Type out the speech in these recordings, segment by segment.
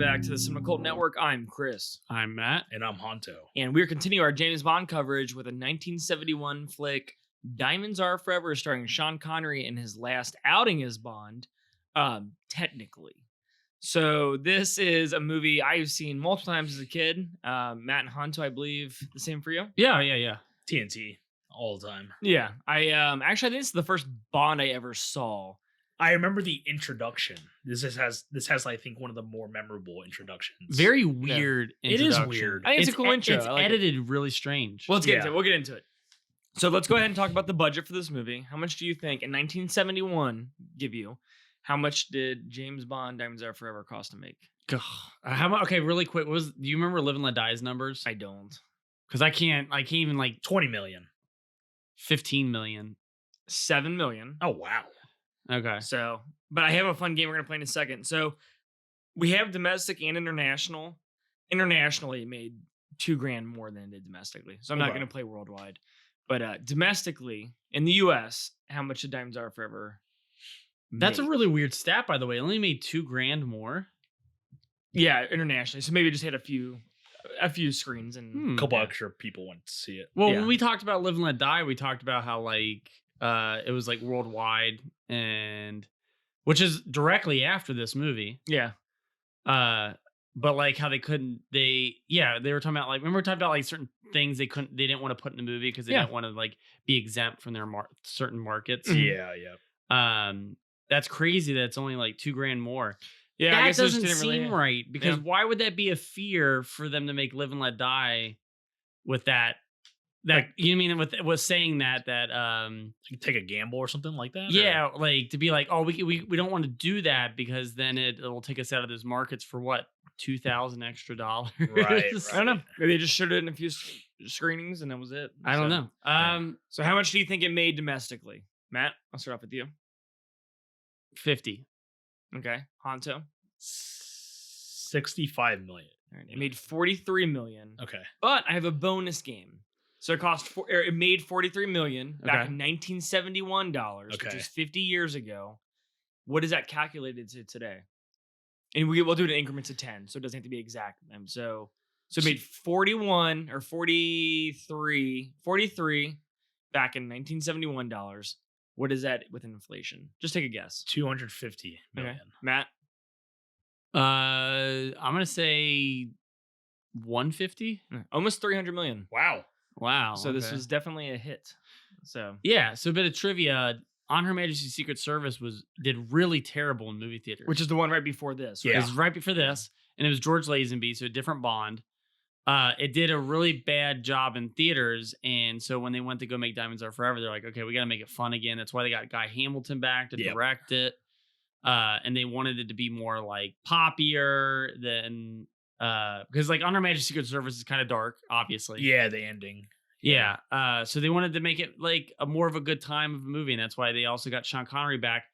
back to the Cinema Cult Network. I'm Chris. I'm Matt. And I'm Honto. And we're continuing our James Bond coverage with a 1971 flick, Diamonds Are Forever, starring Sean Connery in his last outing as Bond, technically. So this is a movie I've seen multiple times as a kid. Matt and Honto, I believe, the same for you? Yeah. TNT all the time. Yeah. I actually, I think this is the first Bond I ever saw. I remember the introduction. This has I think one of the more memorable introductions. Very weird. It is introduction. weird. I think it's a cool intro. It's I like edited really strange. Well, let's get into it. We'll get into it. So let's go ahead and talk about the budget for this movie. How much do you think in 1971 give you? How much did James Bond Diamonds Are Forever cost to make? How much? Okay, really quick. Do you remember Live and Let Die's numbers? I don't. Because I can't even like 20 million. 15 million. 7 million. Oh wow. Okay. So, but I have a fun game we're gonna play in a second. So we have domestic and international. Internationally, it made $2,000 more than it did domestically. So I'm not gonna play worldwide. But domestically in the US, how much did Diamonds Are Forever? That's a really weird stat, by the way. It only made $2,000 more. Yeah, internationally. So maybe it just had a few screens and A couple extra people went to see it. Well, when we talked about Live and Let Die, we talked about how like it was like worldwide, and which is directly after this movie. Yeah. But like how they were talking about like, remember we talked about like certain things they didn't want to put in the movie because they didn't want to like be exempt from their certain markets. Yeah. That's crazy that it's only like $2,000 more. Yeah, that I guess doesn't seem right, because why would that be a fear for them to make Live and Let Die with that? That you mean with saying that you take a gamble or something like that? Yeah, or? Like to be like, oh, we don't want to do that because then it'll take us out of those markets for what, $2,000 extra dollars. Right. I don't know. Maybe they just showed it in a few screenings and that was it. I don't know. So how much do you think it made domestically, Matt? I'll start off with you. 50. Okay, Honto. 65 million. All right, it made 43 million. Okay, but I have a bonus game. So it made 43 million back in 1971 dollars, which is 50 years ago. What is that calculated to today? And we'll do it in increments of 10, so it doesn't have to be exact. So it made 43 back in 1971 dollars. What is that with inflation? Just take a guess. 250 million. Okay. Matt? I'm gonna say 150. Almost 300 million. Wow. So this was definitely a hit. So yeah. So a bit of trivia: On Her Majesty's Secret Service did really terrible in movie theaters, which is the one right before this. Right? Yeah, it was right before this, and it was George Lazenby, so a different Bond. It did a really bad job in theaters, and so when they went to go make Diamonds Are Forever, they're like, okay, we got to make it fun again. That's why they got Guy Hamilton back to direct it, and they wanted it to be more like poppier than because like On Her Majesty's Secret Service is kind of dark, obviously. Yeah, the ending. Yeah. So they wanted to make it like a more of a good time of a movie, and that's why they also got Sean Connery back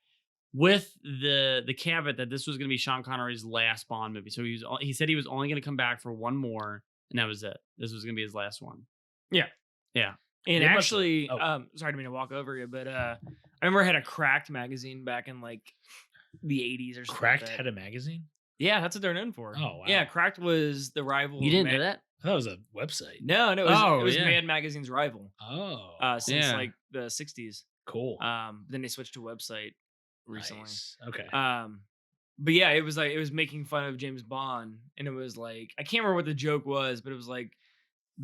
with the Cabot that this was going to be Sean Connery's last Bond movie. So he said he was only going to come back for one more. And that was it. This was going to be his last one. Yeah. And actually, sorry to mean to walk over you, but I remember I had a Cracked magazine back in like the 80s or something. Cracked had a magazine? Yeah, that's what they're known for. Oh, wow. Yeah, Cracked was the rival. You didn't know that? I thought it was a website. No, it was Mad Magazine's rival. Oh. Since like the 60s. Cool. Then they switched to a website recently. Nice. Okay. But yeah, it was making fun of James Bond, and it was like, I can't remember what the joke was, but it was like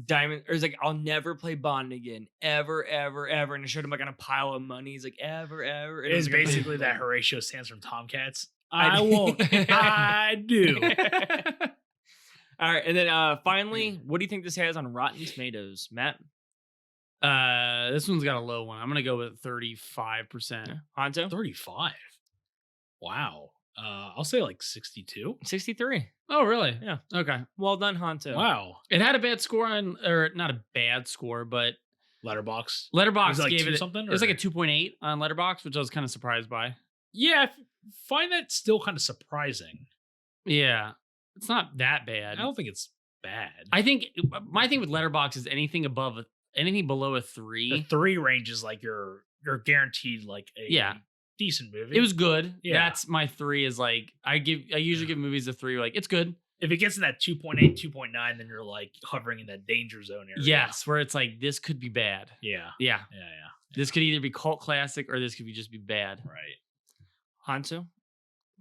it was like, I'll never play Bond again, ever, ever, ever. And it showed him like on a pile of money. He's like, ever, ever. And it was like basically that Horatio Sands from Tomcats. I won't. I do. All right, and then finally, what do you think this has on Rotten Tomatoes, Matt? This one's got a low one. I'm gonna go with 35%. Honto? 35. Wow. I'll say like 62. 63. Oh, really? Yeah. Okay. Well done, Honto. Wow. It had a bad score or not a bad score, but Letterboxd. Letterboxd gave it something. It was like a 2.8 on Letterboxd, which I was kind of surprised by. Yeah, I find that still kind of surprising. Yeah, it's not that bad. I don't think it's bad. I think my thing with Letterboxd is anything below a 3. The 3 range is like you're guaranteed like a decent movie. It was good. Yeah. That's my 3 is like, I usually give movies a 3, like, it's good. If it gets in that 2.8, 2.9, then you're like hovering in that danger zone area. Yes, where it's like, this could be bad. Yeah. Yeah. Yeah. This could either be cult classic or this could just be bad. Right. Hanzo,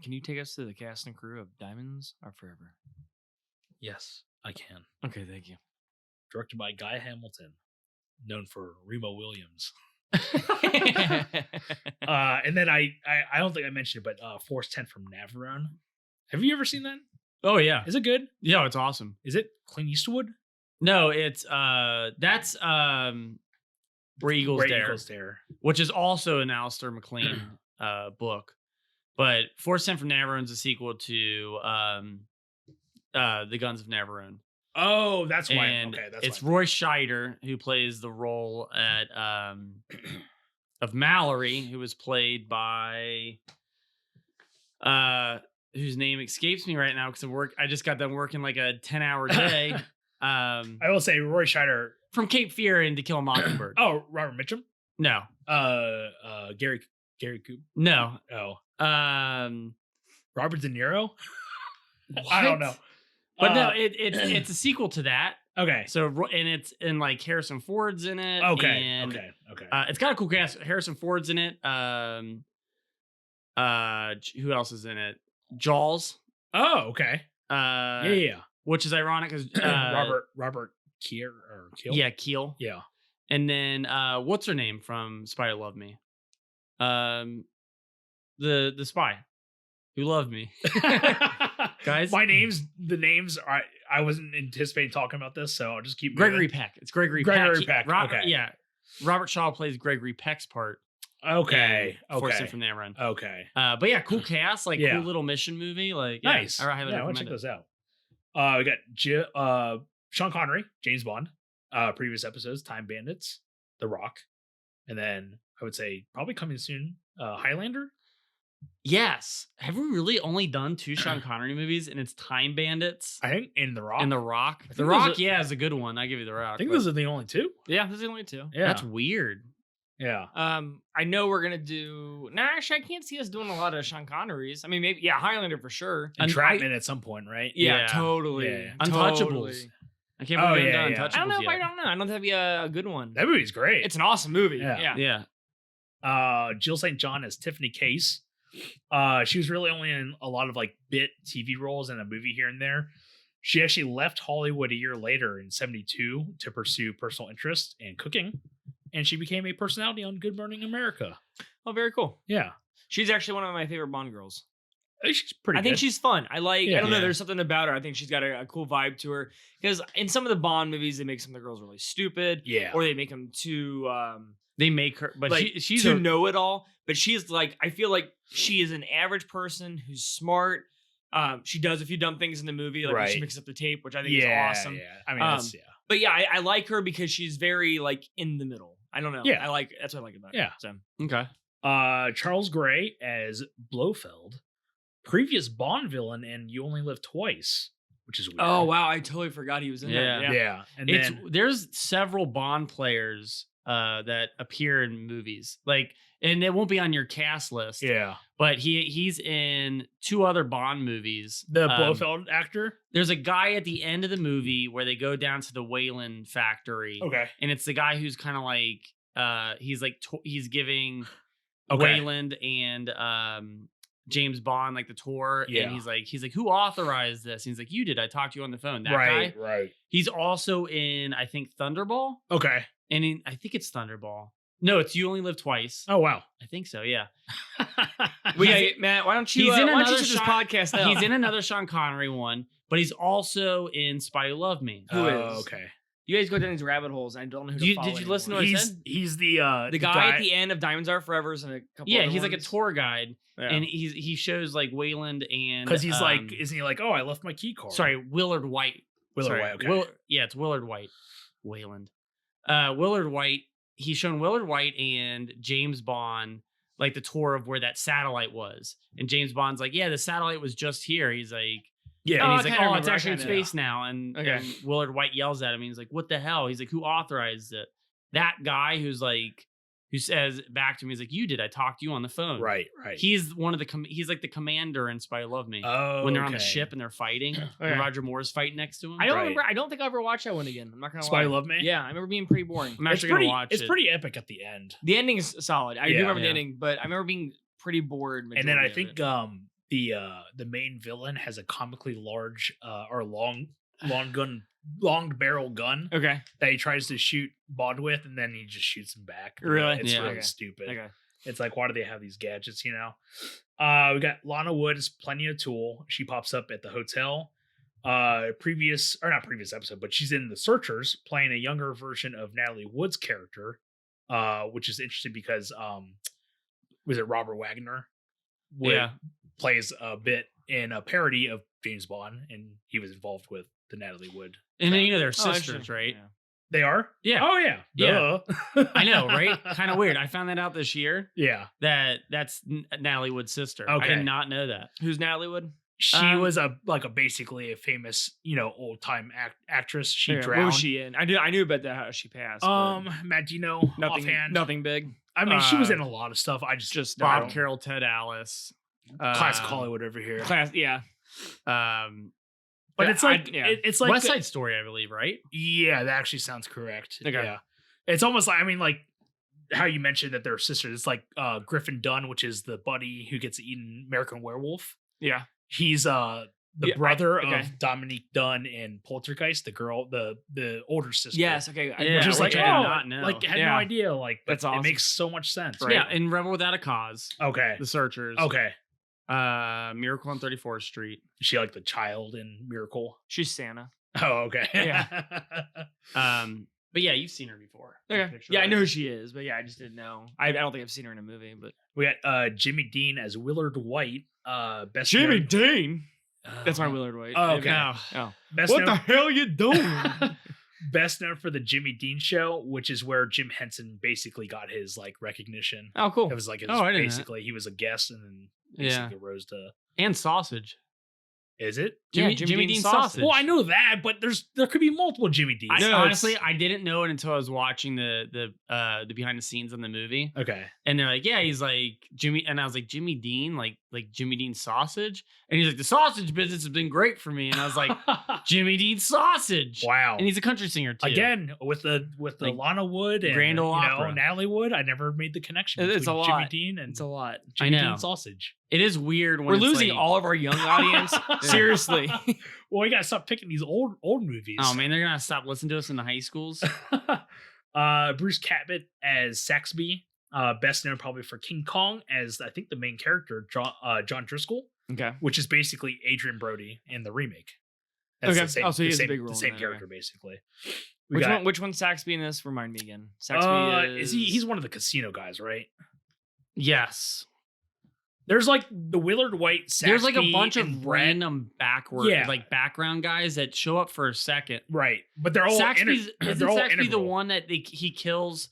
can you take us to the cast and crew of Diamonds Are Forever? Yes, I can. Okay, thank you. Directed by Guy Hamilton, known for Remo Williams. And then I don't think I mentioned it, but Force 10 from Navarone. Have you ever seen that? Oh yeah. Is it good? Yeah, it's awesome. Is it Clint Eastwood? No, it's that's Where Eagles Dare, which is also an Alistair MacLean book. But Force 10 from Navarone is a sequel to The Guns of Navarone. Oh, that's why. And Okay, that's it's why. Roy Scheider who plays the role of Mallory, who was played by whose name escapes me right now because of work. I just got done working like a 10-hour day. I will say Roy Scheider From Cape Fear and To Kill a Mockingbird. Oh, Robert Mitchum. No. Gary Coop. No. Oh, Um, Robert De Niro. I don't know. But no, it's a sequel to that. Okay. So and it's in like Harrison Ford's in it. Okay. And, Okay. it's got a cool cast. Harrison Ford's in it. Who else is in it? Jaws. Oh, okay. Yeah. Which is ironic because Robert Keel. Yeah, Keel. Yeah. And then what's her name from Spy Who Loved Me? The spy who loved me. Guys, the names are. I wasn't anticipating talking about this, so I'll just keep Gregory moving. Peck. It's Gregory Peck. Okay. Yeah. Robert Shaw plays Gregory Peck's part. Okay. Forced in from that run. Okay. But yeah, cool cast, like Yeah. cool little mission movie. Like Nice. I highly I want to recommend check it. those out. We got Sean Connery, James Bond. Previous episodes, Time Bandits, The Rock, and then I would say probably coming soon, Highlander. Yes. Have we really only done 2 Sean Connery movies and it's Time Bandits I think in The Rock. and The Rock? The those Rock, are- yeah, is a good one. I give you The Rock. I think but those are the only 2. Yeah, there's only 2. Yeah. That's weird. Yeah. I know we're gonna do. Nah, actually, I can't see us doing a lot of Sean Connerys. I mean, maybe Highlander for sure. Entrapment at some point, right? Yeah. Totally. Yeah. Untouchables. Totally. I can't believe we haven't yeah. done I don't know Untouchables if I yet. don't know. I don't know if that'd be a good one. That movie's great. It's an awesome movie. Yeah. Yeah. Jill St. John as Tiffany Case. She was really only in a lot of like bit TV roles and a movie here and there. She actually left Hollywood a year later in 1972 to pursue personal interest in cooking, and she became a personality on Good Morning America. Oh, very cool. Yeah, She's actually one of my favorite Bond girls. she's pretty. I think good. she's fun. I like. I don't know. Yeah. There's something about her. I think she's got a cool vibe to her. Because in some of the Bond movies, they make some of the girls really stupid. Yeah. Or they make them too. They make her, but like she's to a know it all. But she's like, I feel like she is an average person who's smart. She does a few dumb things in the movie, like when she Right. mixes up the tape, which I think is awesome. Yeah. I mean, that's, But yeah, I like her because she's very like in the middle. I don't know. Yeah. That's what I like about Yeah. her. So okay. Charles Gray as Blofeld, previous Bond villain, and You Only Live Twice, which is weird. oh wow, I totally forgot he was in Yeah. that. Yeah. And It's then there's several Bond players that appear in movies, like, and it won't be on your cast list. yeah, But he's in 2 other Bond movies. the Blofeld actor. There's a guy at the end of the movie where they go down to the Wayland factory, Okay. and it's the guy who's kind of like he's giving Okay. Wayland and James Bond like the tour, Yeah. and he's like, who authorized this? And he's like, you did. I talked to you on the phone. That guy. Right. He's also in, I think, Thunderball, Okay. and I think it's Thunderball. No, it's You Only Live Twice. Oh wow. I think so. Yeah. Matt, why don't you? He's in why don't you another shut this Sean- podcast out? He's in another Sean Connery one, but he's also in Spy Who Loved Me. Who is? Okay. You guys go down these rabbit holes. And I don't know who to follow Did you listen to what I said? He's the the guy at the end of Diamonds Are Forever's and a couple. Yeah, other he's like a ones. tour guide, Yeah. and he shows like Wayland and because he's like, isn't he like, oh, I left my key card? sorry, Willard White. Willard Sorry, White. Okay. yeah, it's Willard White. Wayland. Willard White. He's shown Willard White and James Bond like the tour of where that satellite was, and James Bond's like, yeah, the satellite was just here. He's like. Yeah. And Oh, he's I like, kinda oh, it's remember, I actually in kinda- space now. And, Okay. and Willard White yells at him. He's like, what the hell? He's like, who authorized it? That guy who's who says back to me, he's like, "You did. I talked to you on the phone." Right. He's one of the he's like the commander in Spy Love Me. Oh, When they're on the ship and they're fighting, Okay. and Roger Moore's fighting next to him. I don't Right. remember. I don't think I ever watched that one again. I'm not gonna Spy lie. Love Me? Yeah, I remember being pretty boring. I'm actually gonna watch It's it. pretty epic at the end. The ending is solid. I do Yeah. remember the Yeah. ending, but I remember being pretty bored. And then I majority of think it. the main villain has a comically large or long barrel gun Okay. that he tries to shoot Bond with, and then he just shoots him back. Really? It's Yeah. really Okay. stupid. Okay. It's like, why do they have these gadgets, We got Lana Woods, Plenty of Tool. She pops up at the hotel. Not previous episode, but she's in The Searchers playing a younger version of Natalie Wood's character, which is interesting because was it Robert Wagner? Plays a bit in a parody of James Bond, and he was involved with the Natalie Wood. And then they're Oh, sisters, interesting. right? Yeah. They are? Yeah. Oh yeah. Yeah. Duh. I know, right? Kind of weird. I found that out this year. Yeah. That's Natalie Wood's sister. I Okay. did not know that. Who's Natalie Wood? She was basically a famous, old time actress. She Okay, drowned. What was she in? I knew about that how she passed. but Matt, do you know nothing. offhand? Nothing big. I mean, she was Uh, in a lot of stuff. I just Bob don't- Carroll, Ted Alice. classic Hollywood over here. Class. Yeah. But Yeah, it's like yeah. it's like West Side Story, I believe, right? Yeah, that actually sounds correct. Okay. Yeah, it's almost like like how you mentioned that they're sisters. It's like Griffin Dunn, which is the buddy who gets eaten American Werewolf. Yeah. He's the Yeah, brother okay. of Dominique Dunn in Poltergeist, the girl, the older sister. Yes. Okay. Yeah, Which is like, which I did not know. like had no Yeah. idea. Like, but That's awesome. It makes so much sense. Right. Yeah, in Rebel Without a Cause, Okay. The Searchers. Okay. Miracle on 34th Street. Is she like the child in Miracle? She's Santa. Oh, okay. Yeah. But yeah, you've seen her before. Okay. Picture, Yeah, I right? know who she is, but yeah, I just didn't know. I don't think I've seen her in a movie, but We got Jimmy Dean as Willard White. Best known- Dean. That's my Uh, Willard White. Oh, okay. Oh. Best What known- the hell you doing? Best known for the Jimmy Dean Show, which is where Jim Henson basically got his recognition. Oh, cool. It was like his, Oh, I didn't know that. basically he was a guest and then Yeah. basically rose to. And Sausage. Is it? Yeah, Jimmy Dean Sausage. Well, I know that, but there could be multiple Jimmy Deans. No, Honestly, it's- I didn't know it until I was watching the behind the scenes on the movie. Okay. And they're like, yeah, he's like Jimmy, and I was like, Jimmy Dean, like Jimmy Dean Sausage, and he's like, the sausage business has been great for me, and I was like, Jimmy Dean Sausage, Wow. and he's a country singer too. Again, with the Like, Lana Wood and Grand Ole Opera. Natalie Wood, I never made the connection It's between a Jimmy lot. Dean and It's a lot. Jimmy I know. Dean Sausage. it is weird when We're it's losing like- all of our young audience. Seriously. Well, we gotta stop picking these old movies. Oh man, they're gonna stop listening to us in the high schools. Bruce Cabot as Saxby, best known probably for King Kong as I think the main character, John Driscoll, Okay. which is basically Adrian Brody in the remake. Okay. The same, Oh, so he the has a same, big role the in same that, character basically. We Which got- one? Which one's Saxby in this? Remind me again. Saxby is he? He's one of the casino guys, right? Yes, There's like the Willard White. Saxby there's like a bunch and of Brett. random Yeah. background guys that show up for a second. Right, but they're all Saxby's isn't they're all Saxby the integral. one that he kills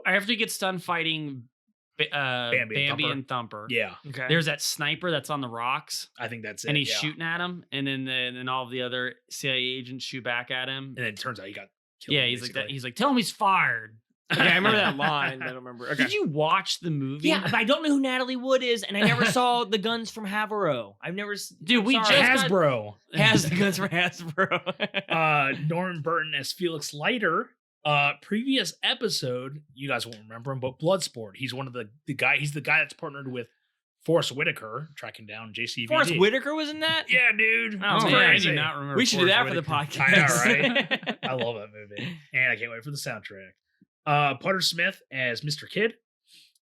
after he gets done fighting Bambi and Thumper. Yeah, Okay. There's that sniper that's on the rocks, I think that's it. and he's yeah. shooting at him, and then all of the other CIA agents shoot back at him. and then it turns out he got killed. Yeah, he's like that. basically. He's like, "Tell him he's fired." Okay, I remember that line. I don't remember. Okay. Did you watch the movie? Yeah, but I don't know who Natalie Wood is, and I never saw the guns from Havaro. I've never. Dude, we sorry. just got- Hasbro. has the guns from Hasbro. Norman Burton as Felix Leiter. Previous episode, you guys won't remember him, but Bloodsport. He's one of the guy. He's the guy that's partnered with Forrest Whitaker, tracking down JCVD. Forrest Whitaker was in that. Yeah, dude. Oh, It's man, I crazy. do not remember. We should do Forrest that for the Whitaker. podcast. I know, right? I love that movie, and I can't wait for the soundtrack. Putter Smith as Mr. Kidd.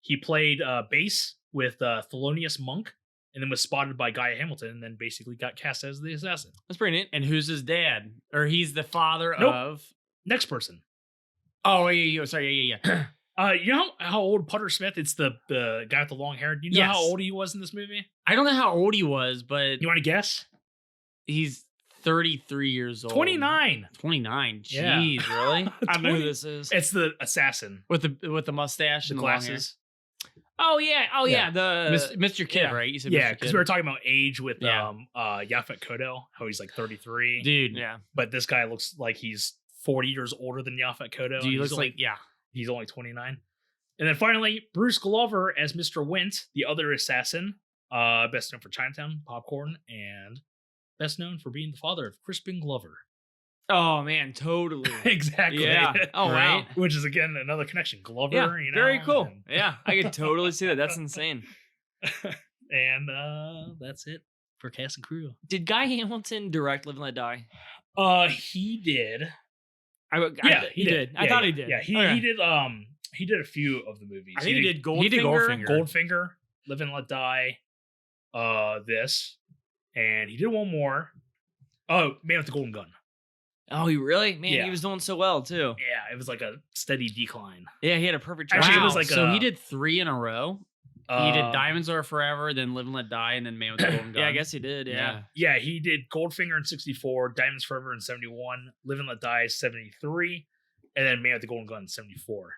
He played bass with Thelonious Monk, and then was spotted by Guy Hamilton, and then basically got cast as the assassin. That's pretty neat. And who's his dad? Or he's the father Nope. of. Next person. Oh, yeah. Sorry, yeah. You know how old Putter Smith? It's the guy with the long hair. Do you know Yes. how old he was in this movie? I don't know how old he was, but You want to guess? he's 33 years old. 29. 29. Yeah. Jeez, really? I don't know who 20 this is. It's the assassin. with the mustache The and the long hair. glasses. Oh yeah. Oh yeah. The Mr. Kid, yeah. right? You said Yeah, Mr. because Kid. we were talking about age with Yeah. Yaphet Kotto, how he's like 33. Dude, yeah. But this guy looks like he's 40 years older than Yaphet Kotto. dude, he and looks he's only, like, yeah. he's only 29. And then finally, Bruce Glover as Mr. Wint, the other assassin, best known for Chinatown, Popcorn, and best known for being the father of Crispin Glover. Oh man, totally. Exactly. Yeah. Oh wow. Which is again another connection. Glover, Yeah, you know. very cool. and- Yeah, I could totally see that. That's insane. And that's it for cast and crew. Did Guy Hamilton direct Live and Let Die? He did. He did. I thought he did. Yeah, he Okay. did. He did a few of the movies. I think he did Goldfinger. he did Goldfinger. Goldfinger, Live and Let Die, this, and he did one more. Oh, Man with the Golden Gun. Oh, he really? Man, Yeah. he was doing so well too. Yeah, it was like a steady decline. Yeah, he had a perfect track. Actually, it Wow. was like so a- he did 3 in a row. He did Diamonds Are Forever, then Live and Let Die, and then Man with the Golden Gun. Yeah, I guess he did. Yeah. Yeah, he did Goldfinger in 64, Diamonds Forever in 71, Live and Let Die 73, and then Man with the Golden Gun in 74.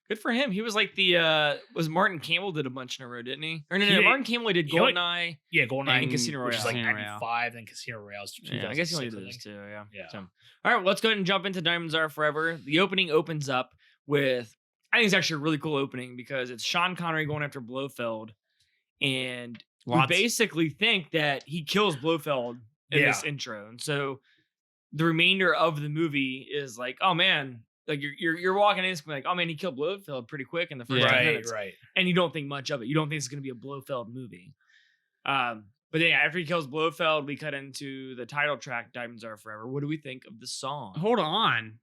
Good for him. He was like the was Martin Campbell did a bunch in a row, didn't he? Or no, He did- Martin Campbell did you know what? Goldeneye. Yeah, Goldeneye And Casino which is like Royale. 95, then Casino Royale. Yeah, I guess he only 2006, did I this think. too. Yeah. Yeah. So, all right, well, let's go ahead and jump into Diamonds Are Forever. The opening opens up with, I think it's actually a really cool opening because it's Sean Connery going after Blofeld, and we basically think that he kills Blofeld in this intro, and so the remainder of the movie is like, oh man, like you're walking in, it's like, oh man, he killed Blofeld pretty quick in the first 10 Right, minutes, right. and you don't think much of it. You don't think it's going to be a Blofeld movie. But yeah, after he kills Blofeld, we cut into the title track, Diamonds Are Forever. What do we think of the song? Hold on.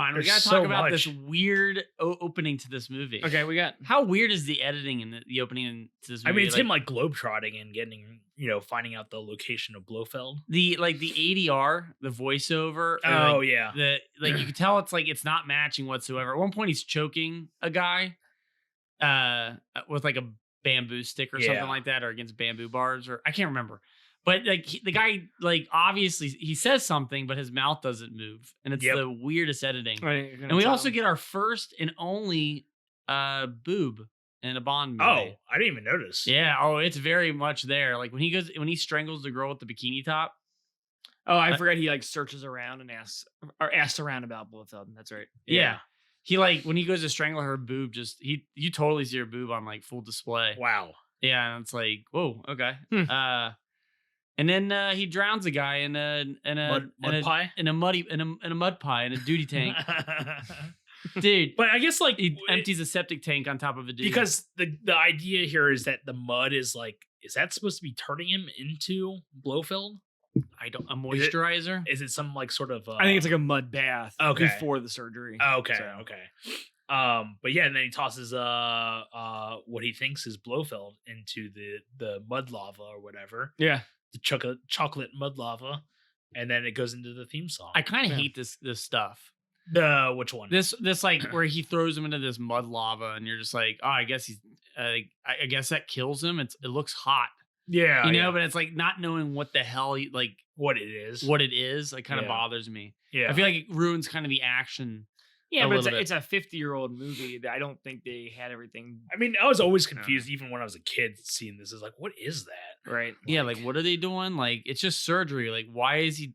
We There's gotta so talk about this much. weird opening to this movie. Okay, we got How weird is the editing in the opening to this movie? I mean, it's him like globetrotting and getting, finding out the location of Blofeld. the ADR, the voiceover. or, Oh, like, yeah. you can tell it's like it's not matching whatsoever. At one point, he's choking a guy, with like a bamboo stick or something Yeah. like that, or against bamboo bars, or I can't remember. But like the guy, like obviously he says something, but his mouth doesn't move, and it's Yep. the weirdest editing. Right, And we also get our first and only boob in a Bond movie. Oh, I didn't even notice. Yeah. Oh, it's very much there. Like when he strangles the girl with the bikini top. Oh, I forgot he like searches around and asks around about Blofeld. That's right. Yeah. He like when he goes to strangle her boob, you totally see her boob on like full display. Wow. Yeah, and it's like, whoa, okay. And then he drowns a guy in a Mud pie? in a mud pie in a duty tank. Dude, But I guess like he empties a septic tank on top of a dude. because the idea here is that the mud is like, is that supposed to be turning him into Blofeld? a moisturizer. Is it some like sort of? I think it's like a mud bath Okay. before the surgery. Okay, So- okay. But yeah, and then he tosses what he thinks is Blofeld into the mud lava or whatever, Yeah. the chocolate mud lava, and then it goes into the theme song. I kind of Yeah. hate this stuff. Which one? This like where he throws him into this mud lava, and you're just like, oh, I guess he's. I guess that kills him. It looks hot, Yeah, you know. yeah. But it's like not knowing what the hell what it is. what it is. Like kind of Yeah. bothers me. Yeah, I feel like it ruins kind of the action. Yeah, A but little bit. it's a 50-year-old movie that I don't think they had everything I mean, I was always confused even when I was a kid seeing this. Is like, what is that? right. Yeah, like what are they doing? Like it's just surgery. Like why is he?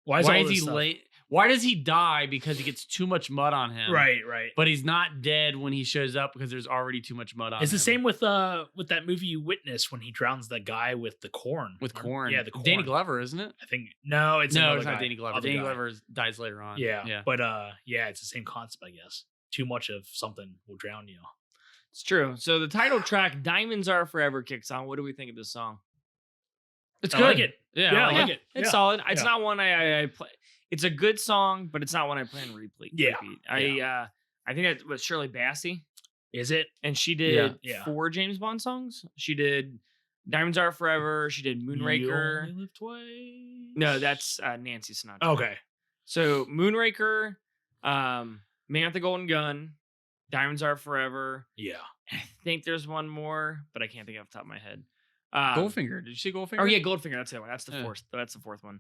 Why is he late? Why does he die because he gets too much mud on him? Right. But he's not dead when he shows up because there's already too much mud on him. It's the same with that movie you witnessed when he drowns that guy with the corn. with corn. Yeah, the corn. Danny Glover, isn't it? I think no, it's No, another it's not guy. Danny Glover. Other Danny guy. Glover dies later on. Yeah, but yeah, it's the same concept, I guess. Too much of something will drown you. It's true. So the title track, Diamonds Are Forever, kicks on. What do we think of this song? It's I good. like it. Yeah, Yeah, I like I like it. it. It's Yeah. solid. It's Yeah. not one I play. It's a good song, but it's not one I plan to repeat. Yeah. I think that was Shirley Bassey, Is it? and she did Yeah. 4 James Bond songs. She did Diamonds Are Forever. She did You Moonraker. only live twice. No, that's Nancy Sinatra. Okay. So Moonraker, Man with the Golden Gun, Diamonds Are Forever. Yeah. I think there's one more, but I can't think off the top of my head. Goldfinger. Did you see Goldfinger? Oh yeah, Goldfinger. That's the one. That's the Yeah. fourth. That's the fourth one.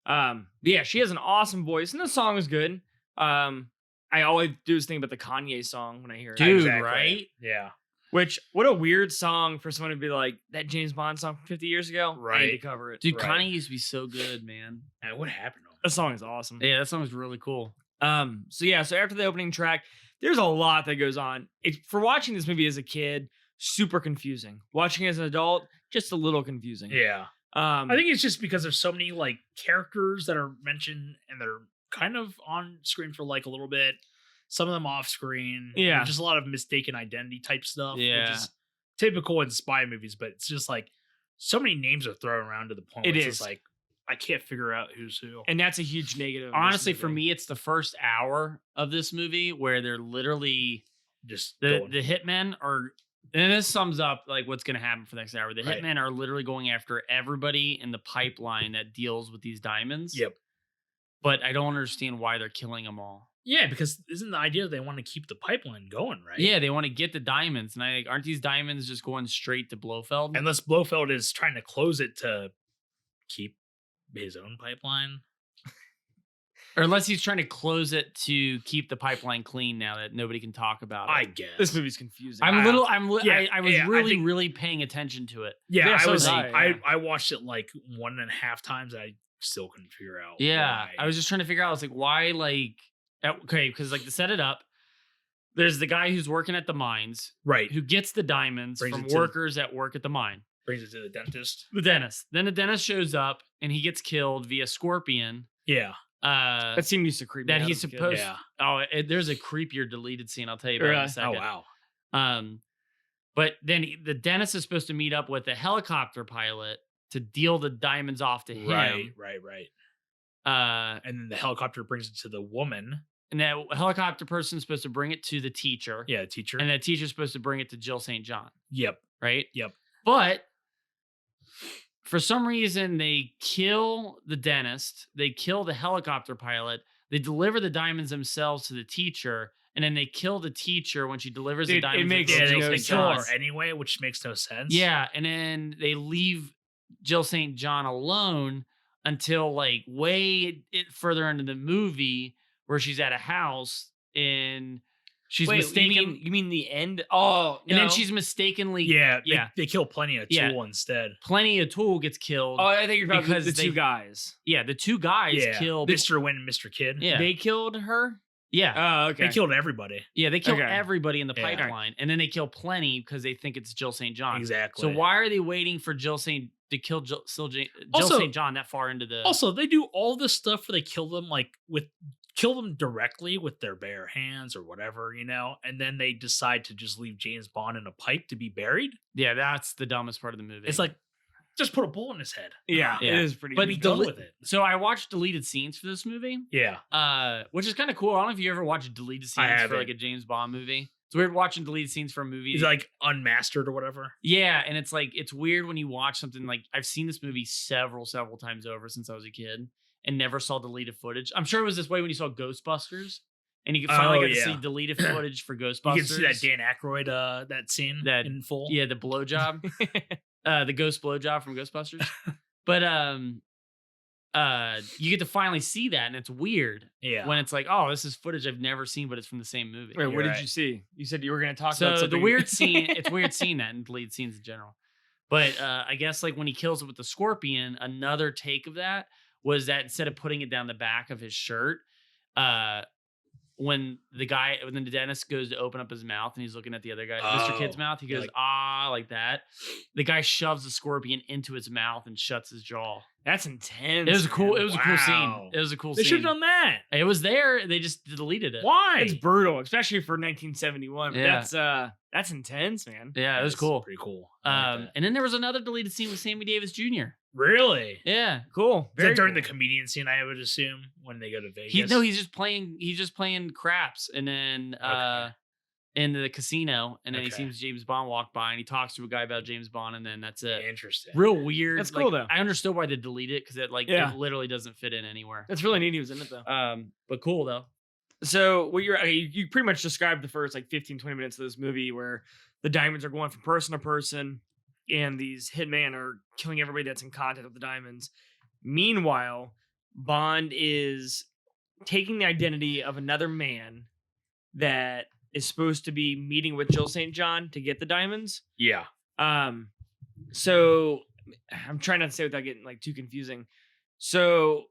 But yeah, she has an awesome voice, and the song is good. I always do this thing about the Kanye song when I hear it. Dude, Exactly. right? Yeah. Which what a weird song for someone to be like that James Bond song from 50 years ago. I need Right. to cover it. Dude, Right. Kanye used to be so good, man. And what happened to him? The song is awesome. Yeah, that song is really cool. So after the opening track, there's a lot that goes on. For watching this movie as a kid, super confusing. Watching it as an adult, just a little confusing. Yeah. I think it's just because there's so many like characters that are mentioned and they're kind of on screen for like a little bit. Some of them off screen. Yeah. Just a lot of mistaken identity type stuff. Yeah. Which is typical in spy movies, but it's just like so many names are thrown around to the point where it's just like I can't figure out who's who. And that's a huge negative. Honestly, for me, it's the first hour of this movie where they're literally just the hitmen are, and this sums up like what's going to happen for the next hour. The Right. hitmen are literally going after everybody in the pipeline that deals with these diamonds. Yep. But I don't understand why they're killing them all. Yeah, because isn't the idea they want to keep the pipeline going, right? Yeah, they want to get the diamonds, and aren't these diamonds just going straight to Blofeld? Unless Blofeld is trying to close it to keep his own pipeline. Or unless he's trying to close it to keep the pipeline clean now that nobody can talk about it. I guess. This movie's confusing. I was I really, think- really paying attention to it. Yeah, Yeah, so I was. was I, yeah. I watched it like 1.5 times. I still couldn't figure out. Yeah, why. I was just trying to figure out. I was like, why? Okay, because like to set it up, there's the guy who's working at the mines right. who gets the diamonds Brings from it to- workers that work at the mine. Brings it to the dentist. The dentist. Then the dentist shows up and he gets killed via scorpion. Yeah. That scene used to creep me That out he's as a kid. supposed. Yeah. There's a creepier deleted scene. I'll tell you about in a Really? Oh second. wow. But then the dentist is supposed to meet up with a helicopter pilot to deal the diamonds off to him. Right. Uh, And then the helicopter brings it to the woman. and that helicopter person is supposed to bring it to the teacher. Yeah, teacher. And that teacher's supposed to bring it to Jill St. John. Yep. Right? Yep. But for some reason, they kill the dentist. They kill the helicopter pilot. They deliver the diamonds themselves to the teacher. And then they kill the teacher when she delivers the Dude, it diamonds. makes to Yeah, Jill no they St. kill John. her anyway, which makes no sense. Yeah, and then they leave Jill St. John alone until like further into the movie where she's at a house and she's Wait, mistaken. you mean the end? Oh, And then no. she's mistakenly Yeah. Yeah. They kill plenty of Yeah. Tool instead. Plenty of Tool gets killed. Oh, I think you're about because the they- two guys. Yeah, the two guys Yeah. kill Mr. Win and Mr. Kid. Yeah. They killed her. Yeah. Oh, okay. They killed everybody. Yeah, they kill Okay. everybody in the Yeah. pipeline. And then they kill Plenty because they think it's Jill St. John. Exactly. So why are they waiting for Jill St. to kill Jill Also- St. John that far into the Also, they do all this stuff where they kill them kill them directly with their bare hands or whatever, and then they decide to just leave James Bond in a pipe to be buried. Yeah, that's the dumbest part of the movie. It's like, just put a bullet in his head. Yeah, Yeah. it is pretty. But Be good. done deli- with it. So I watched deleted scenes for this movie, Yeah. which is kind of cool. I don't know if you ever watched deleted scenes for haven't. like a James Bond movie. It's weird watching deleted scenes for a movie. He's like unmastered or whatever. Yeah, and it's like it's weird when you watch something like I've seen this movie several times over since I was a kid and never saw deleted footage. I'm sure it was this way when you saw Ghostbusters and you could finally get to see deleted footage for Ghostbusters. You can see that Dan Aykroyd that scene in full. Yeah, the blowjob. The ghost blowjob from Ghostbusters. But you get to finally see that, and it's weird Yeah. when it's like, oh, this is footage I've never seen, but it's from the same movie. Wait, what You're did right. you see? You said you were going to talk about So something. the weird scene, it's weird seeing that in deleted scenes in general. But I guess like when he kills it with the scorpion, another take of that was that instead of putting it down the back of his shirt, when the dentist goes to open up his mouth and he's looking at the other guy, Mr. Kid's mouth, he goes, like- like that. The guy shoves the scorpion into his mouth and shuts his jaw. That's intense. It was cool. man. It was a cool scene. Wow. It was a cool They should scene. have done that. It was there. They just deleted it. Why? It's brutal, especially for 1971. But Yeah. that's intense, man. Yeah, it was That's cool. Pretty cool. I like that. And then there was another deleted scene with Sammy Davis Jr. Really? Yeah. Cool. Is Very that during cool. the comedian scene? I would assume when they go to Vegas. He's just playing craps, and then Okay. in the casino, and then he Okay. sees James Bond walk by, and he talks to a guy about James Bond, and then that's it. Interesting. Real weird. That's cool, though. I understood why they deleted it because it Yeah. it literally doesn't fit in anywhere. That's really neat. He was in it though. But cool though. So what you pretty much described the first like 15, 20 minutes of this movie where the diamonds are going from person to person and these hitmen are killing everybody that's in contact with the diamonds. Meanwhile, Bond is taking the identity of another man that is supposed to be meeting with Jill St. John to get the diamonds. Yeah. So I'm trying not to say without getting like too confusing. So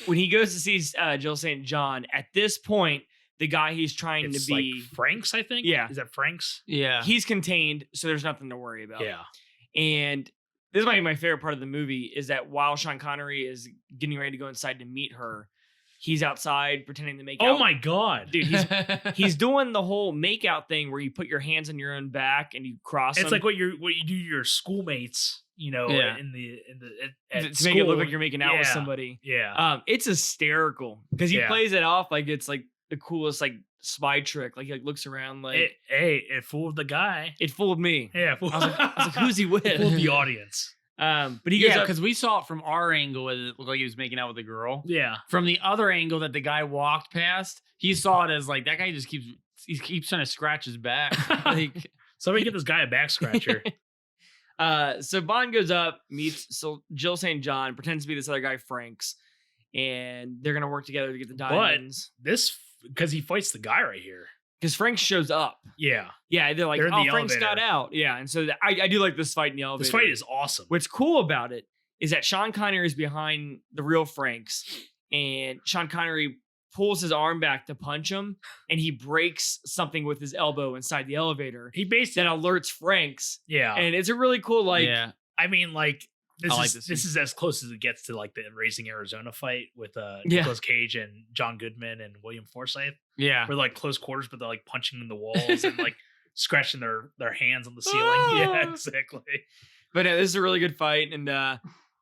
when he goes to see Jill St. John, at this point, the guy he's trying It's to be. like Frank's, I think. Yeah. Is that Frank's? Yeah. He's contained, so there's nothing to worry about. Yeah. And this might be my favorite part of the movie is that while Sean Connery is getting ready to go inside to meet her, he's outside pretending to make out. Oh my god, Dude, he's doing the whole makeout thing where you put your hands on your own back and you cross It's them. like what you do to your schoolmates, Yeah. at to make it look school. like you're making out with Yeah. somebody. Yeah. It's hysterical because he Yeah. plays it off like it's like the coolest like spy trick. Like he like looks around like it fooled the guy. it fooled me. Yeah. I was like, who's he with? It fooled the audience. But he goes Yeah, up, because we saw it from our angle and it looked like he was making out with a girl. Yeah. From the other angle that the guy walked past, he saw it as like that guy just keeps trying to scratch his back. Like Somebody get this guy a back scratcher. So Bond goes up, meets Jill St. John, pretends to be this other guy, Frank's, and they're gonna work together to get the diamonds. This because he fights the guy right here. Because Frank shows up. Yeah. Yeah, they're like, They're in oh, the Frank's got elevator. out. Yeah, and so I do like this fight in the elevator. This fight is awesome. What's cool about it is that Sean Connery is behind the real Franks, and Sean Connery pulls his arm back to punch him, and he breaks something with his elbow inside the elevator He basically, that alerts Franks. yeah. And it's a really cool, like, yeah. I mean, like this I like is this this scene. is as close as it gets to like the Raising Arizona fight with Yeah. Nicolas Cage and John Goodman and William Forsythe. Yeah. We're like close quarters, but they're like punching in the walls and like scratching their hands on the ceiling. Ah! Yeah, exactly. But this is a really good fight, and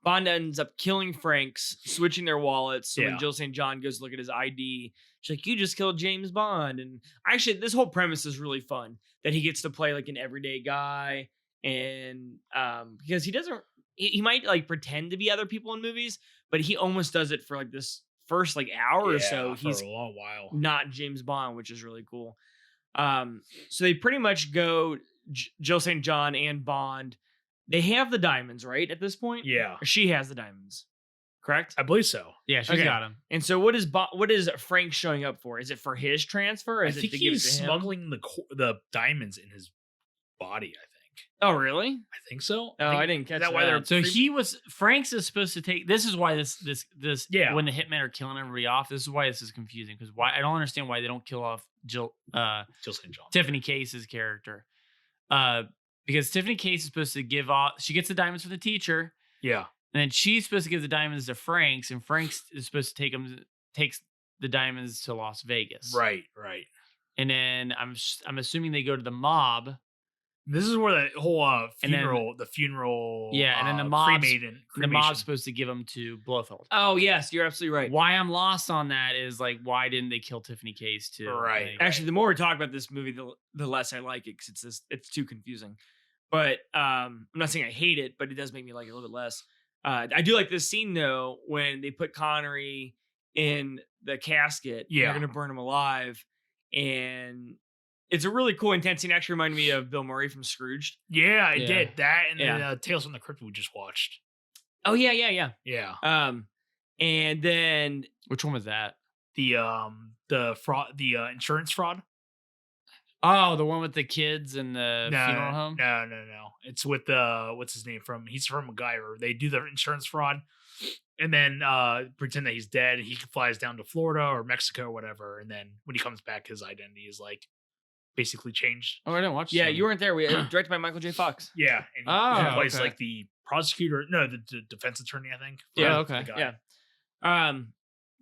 Bond ends up killing Franks, switching their wallets. So Yeah. when Jill St. John goes to look at his ID, she's like, "You just killed James Bond." And actually, this whole premise is really fun that he gets to play like an everyday guy, and because he doesn't, he might like pretend to be other people in movies, but he almost does it for like this first like hour or so. For He's a long while. not James Bond, which is really cool. So they pretty much go Jill St. John and Bond. They have the diamonds, right? At this point? Yeah, Or she has the diamonds. Correct? I believe so. Yeah, she's Okay. got him. And so what is Frank showing up for? Is it for his transfer? Or I is it think to give it he's to him? smuggling the diamonds in his body. I think. Oh, really? I think so. Oh, think, I didn't catch is that. Why they're that. So Frank's is supposed to take. This is why this Yeah. when the hitmen are killing everybody off. This is why this is confusing because why I don't understand why they don't kill off Jill St. John. Tiffany Case's character. Because Tiffany Case is supposed to give off. She gets the diamonds from the teacher, Yeah. and then she's supposed to give the diamonds to Frank's, and Frank's is supposed to takes the diamonds to Las Vegas. Right. Right. And then I'm assuming they go to the mob. This is where the whole And then- funeral. Yeah, and then the mob's- cremation. The mob's supposed to give them to Blofeld. Oh, yes, you're absolutely right. Why I'm lost on that is like, why didn't they kill Tiffany Case too? Right. Like, Actually, the more we talk about this movie, the less I like it because it's too confusing. But I'm not saying I hate it, but it does make me like it a little bit less. I do like this scene though when they put Connery in the casket. And Yeah. they're gonna burn him alive, and it's a really cool, intense scene. Actually, reminded me of Bill Murray from Scrooged. Yeah, it Yeah. did that, and Yeah. then Tales from the Crypt we just watched. Oh yeah. Yeah, And then which one was that? the fraud, the insurance fraud. Oh, the one with the kids and the funeral home. No. It's with what's his name he's from MacGyver. They do the insurance fraud, and then pretend that he's dead. He flies down to Florida or Mexico or whatever, and then when he comes back, his identity is like basically changed. Oh, I didn't watch. yeah, this you one. weren't there. We directed by Michael J. Fox. Yeah, and Oh, he plays okay. like the prosecutor. No, the defense attorney. I think. Yeah, okay. the guy. Yeah.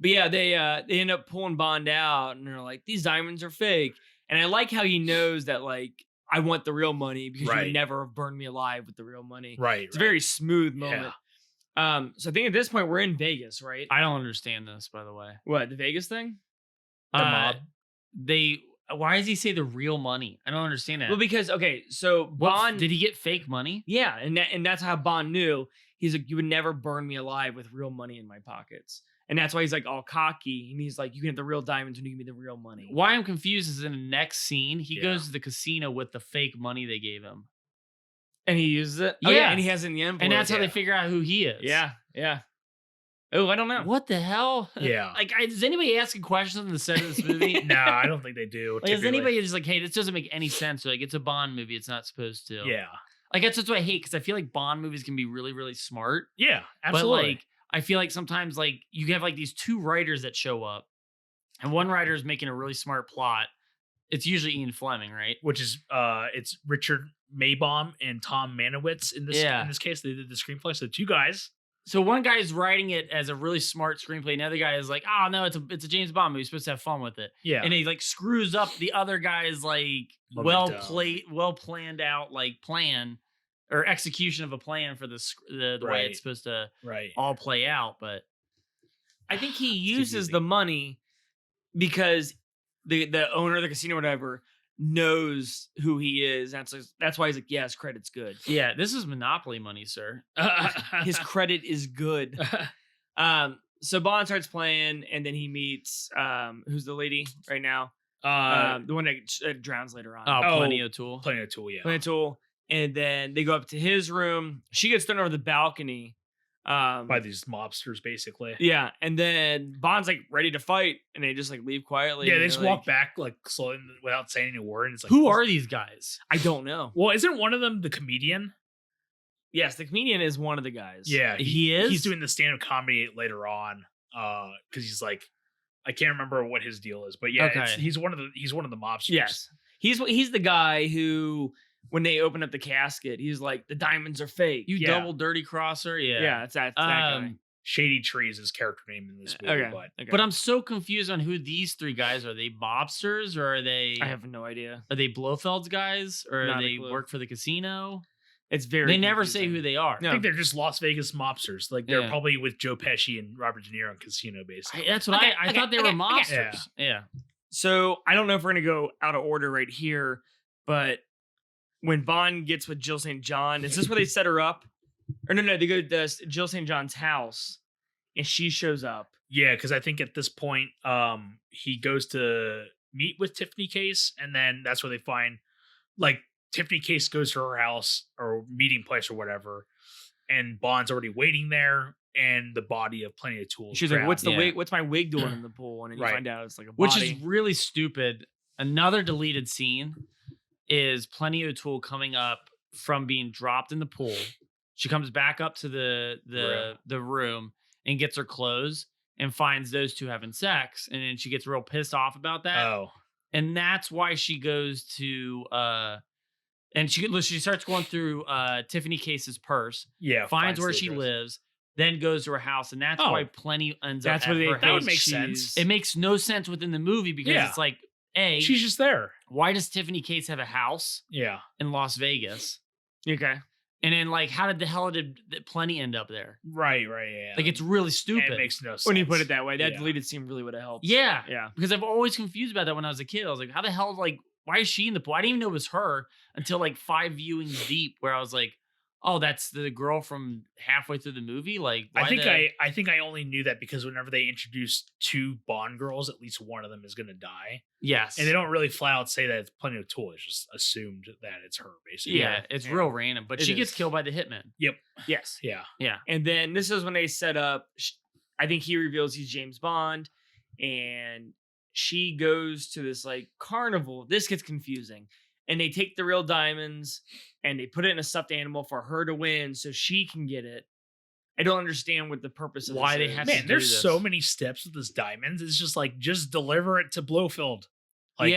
But yeah, they end up pulling Bond out, and they're like, "These diamonds are fake." And I like how he knows that, like, I want the real money because you Right. would never have burned me alive with the real money. Right. It's a very smooth moment. Yeah. So I think at this point we're in Vegas, right? I don't understand this, by the way. What, the Vegas thing? The mob. Why does he say the real money? I don't understand that. Well, because so Bond Did he get fake money? Yeah, and that's how Bond knew. He's like, you would never burn me alive with real money in my pockets. And that's why he's like all cocky. And he's like, you can have the real diamonds when you give me the real money. Why I'm confused is in the next scene, he Yeah. goes to the casino with the fake money they gave him. And he uses it? Oh, Yeah. and he has it in the envelope. And that's how yeah. they figure out who he is. Yeah. Oh, I don't know. What the hell? Yeah. Like, is anybody asking questions on the set of this movie? No, I don't think they do. Like, is typically. anybody just like, hey, this doesn't make any sense? Or like, it's a Bond movie. It's not supposed to. Yeah. Like, that's what I hate because I feel like Bond movies can be really, really smart. Yeah. Absolutely. But like, I feel like sometimes like you have like these two writers that show up and one writer is making a really smart plot. It's usually Ian Fleming, right? Which is it's Richard Maybaum and Tom Manowitz in this case. They did the screenplay. So 2 guys. So one guy is writing it as a really smart screenplay. Another guy is like, oh no, it's a James Bond movie. You're supposed to have fun with it. Yeah. And he like screws up the other guy's like well planned out like plan or execution of a plan for the way it's supposed to all play out. But I think he uses the money because the owner of the casino, or whatever, knows who he is. That's why he's like, yes, credit's good. Yeah, this is Monopoly money, sir. His credit is good. So Bond starts playing, and then he meets who's the lady right now? The one that drowns later on. Plenty O'Toole. Plenty O'Toole, yeah. Plenty O'Toole. And then they go up to his room. She gets thrown over the balcony. By these mobsters, basically. Yeah, and then Bond's like ready to fight, and they just like leave quietly. Yeah, they just walk back like slowly without saying any word. And it's like, who are these guys? I don't know. Well, isn't one of them the comedian? Yes, the comedian is one of the guys. Yeah, he is. He's doing the stand-up comedy later on, because he's like, I can't remember what his deal is, but yeah, he's one of the mobsters. Yes, he's the guy who, when they open up the casket, he's like, the diamonds are fake. You double dirty crosser. Yeah. It's that guy. Shady Tree is his character name in this movie. Okay. But I'm so confused on who these 3 guys are. Are they mobsters or are they? I have no idea. Are they Blofeld's guys or Not they work for the casino? It's very. They never say who they are. I think they're just Las Vegas mobsters. Like they're probably with Joe Pesci and Robert De Niro in Casino, basically. That's what I thought they were mobsters. Yeah. So I don't know if we're gonna go out of order right here, but when Bond gets with Jill St. John, is this where they set her up? Or no, they go to Jill St. John's house, and she shows up. Yeah, because I think at this point, he goes to meet with Tiffany Case, and then that's where they find, like, Tiffany Case goes to her house or meeting place or whatever, and Bond's already waiting there, and the body of Plenty O'Toole. She's like, "What's the wig? What's my wig doing in the pool?" And then you find out it's like a body. Which is really stupid. Another deleted scene is Plenty O'Toole coming up from being dropped in the pool. She comes back up to the room and gets her clothes and finds those 2 having sex, and then she gets real pissed off about that. Oh, and that's why she goes to and she starts going through Tiffany Case's purse. Yeah, finds where she lives, then goes to her house, and that's why Plenty ends up. That's where that would make sense. It makes no sense within the movie because it's like, she's just there. Why does Tiffany Case have a house? Yeah, in Las Vegas. Okay. And then, like, how did the hell did Plenty end up there? Right, yeah. Like, it's really stupid. It makes no sense. When you put it that way, that deleted scene really would have helped. Yeah. Yeah. Because I've always confused about that when I was a kid. I was like, how the hell, like, why is she in the pool? I didn't even know it was her until, like, 5 viewings deep where I was like, oh, that's the girl from halfway through the movie? Like, I think I only knew that because whenever they introduce 2 Bond girls, at least one of them is going to die. Yes. And they don't really flat out say that it's Plenty O'Toole. It's just assumed that it's her, basically. Yeah, it's real random. But she gets killed by the hitman. Yep. Yes. Yeah. And then this is when they set up, I think he reveals he's James Bond, and she goes to this, like, carnival. This gets confusing. And they take the real diamonds and they put it in a stuffed animal for her to win so she can get it. I don't understand what the purpose of why this they is. have Man, to do there's this. so many steps with this diamonds. It's just like, just deliver it to Blofeld. Like,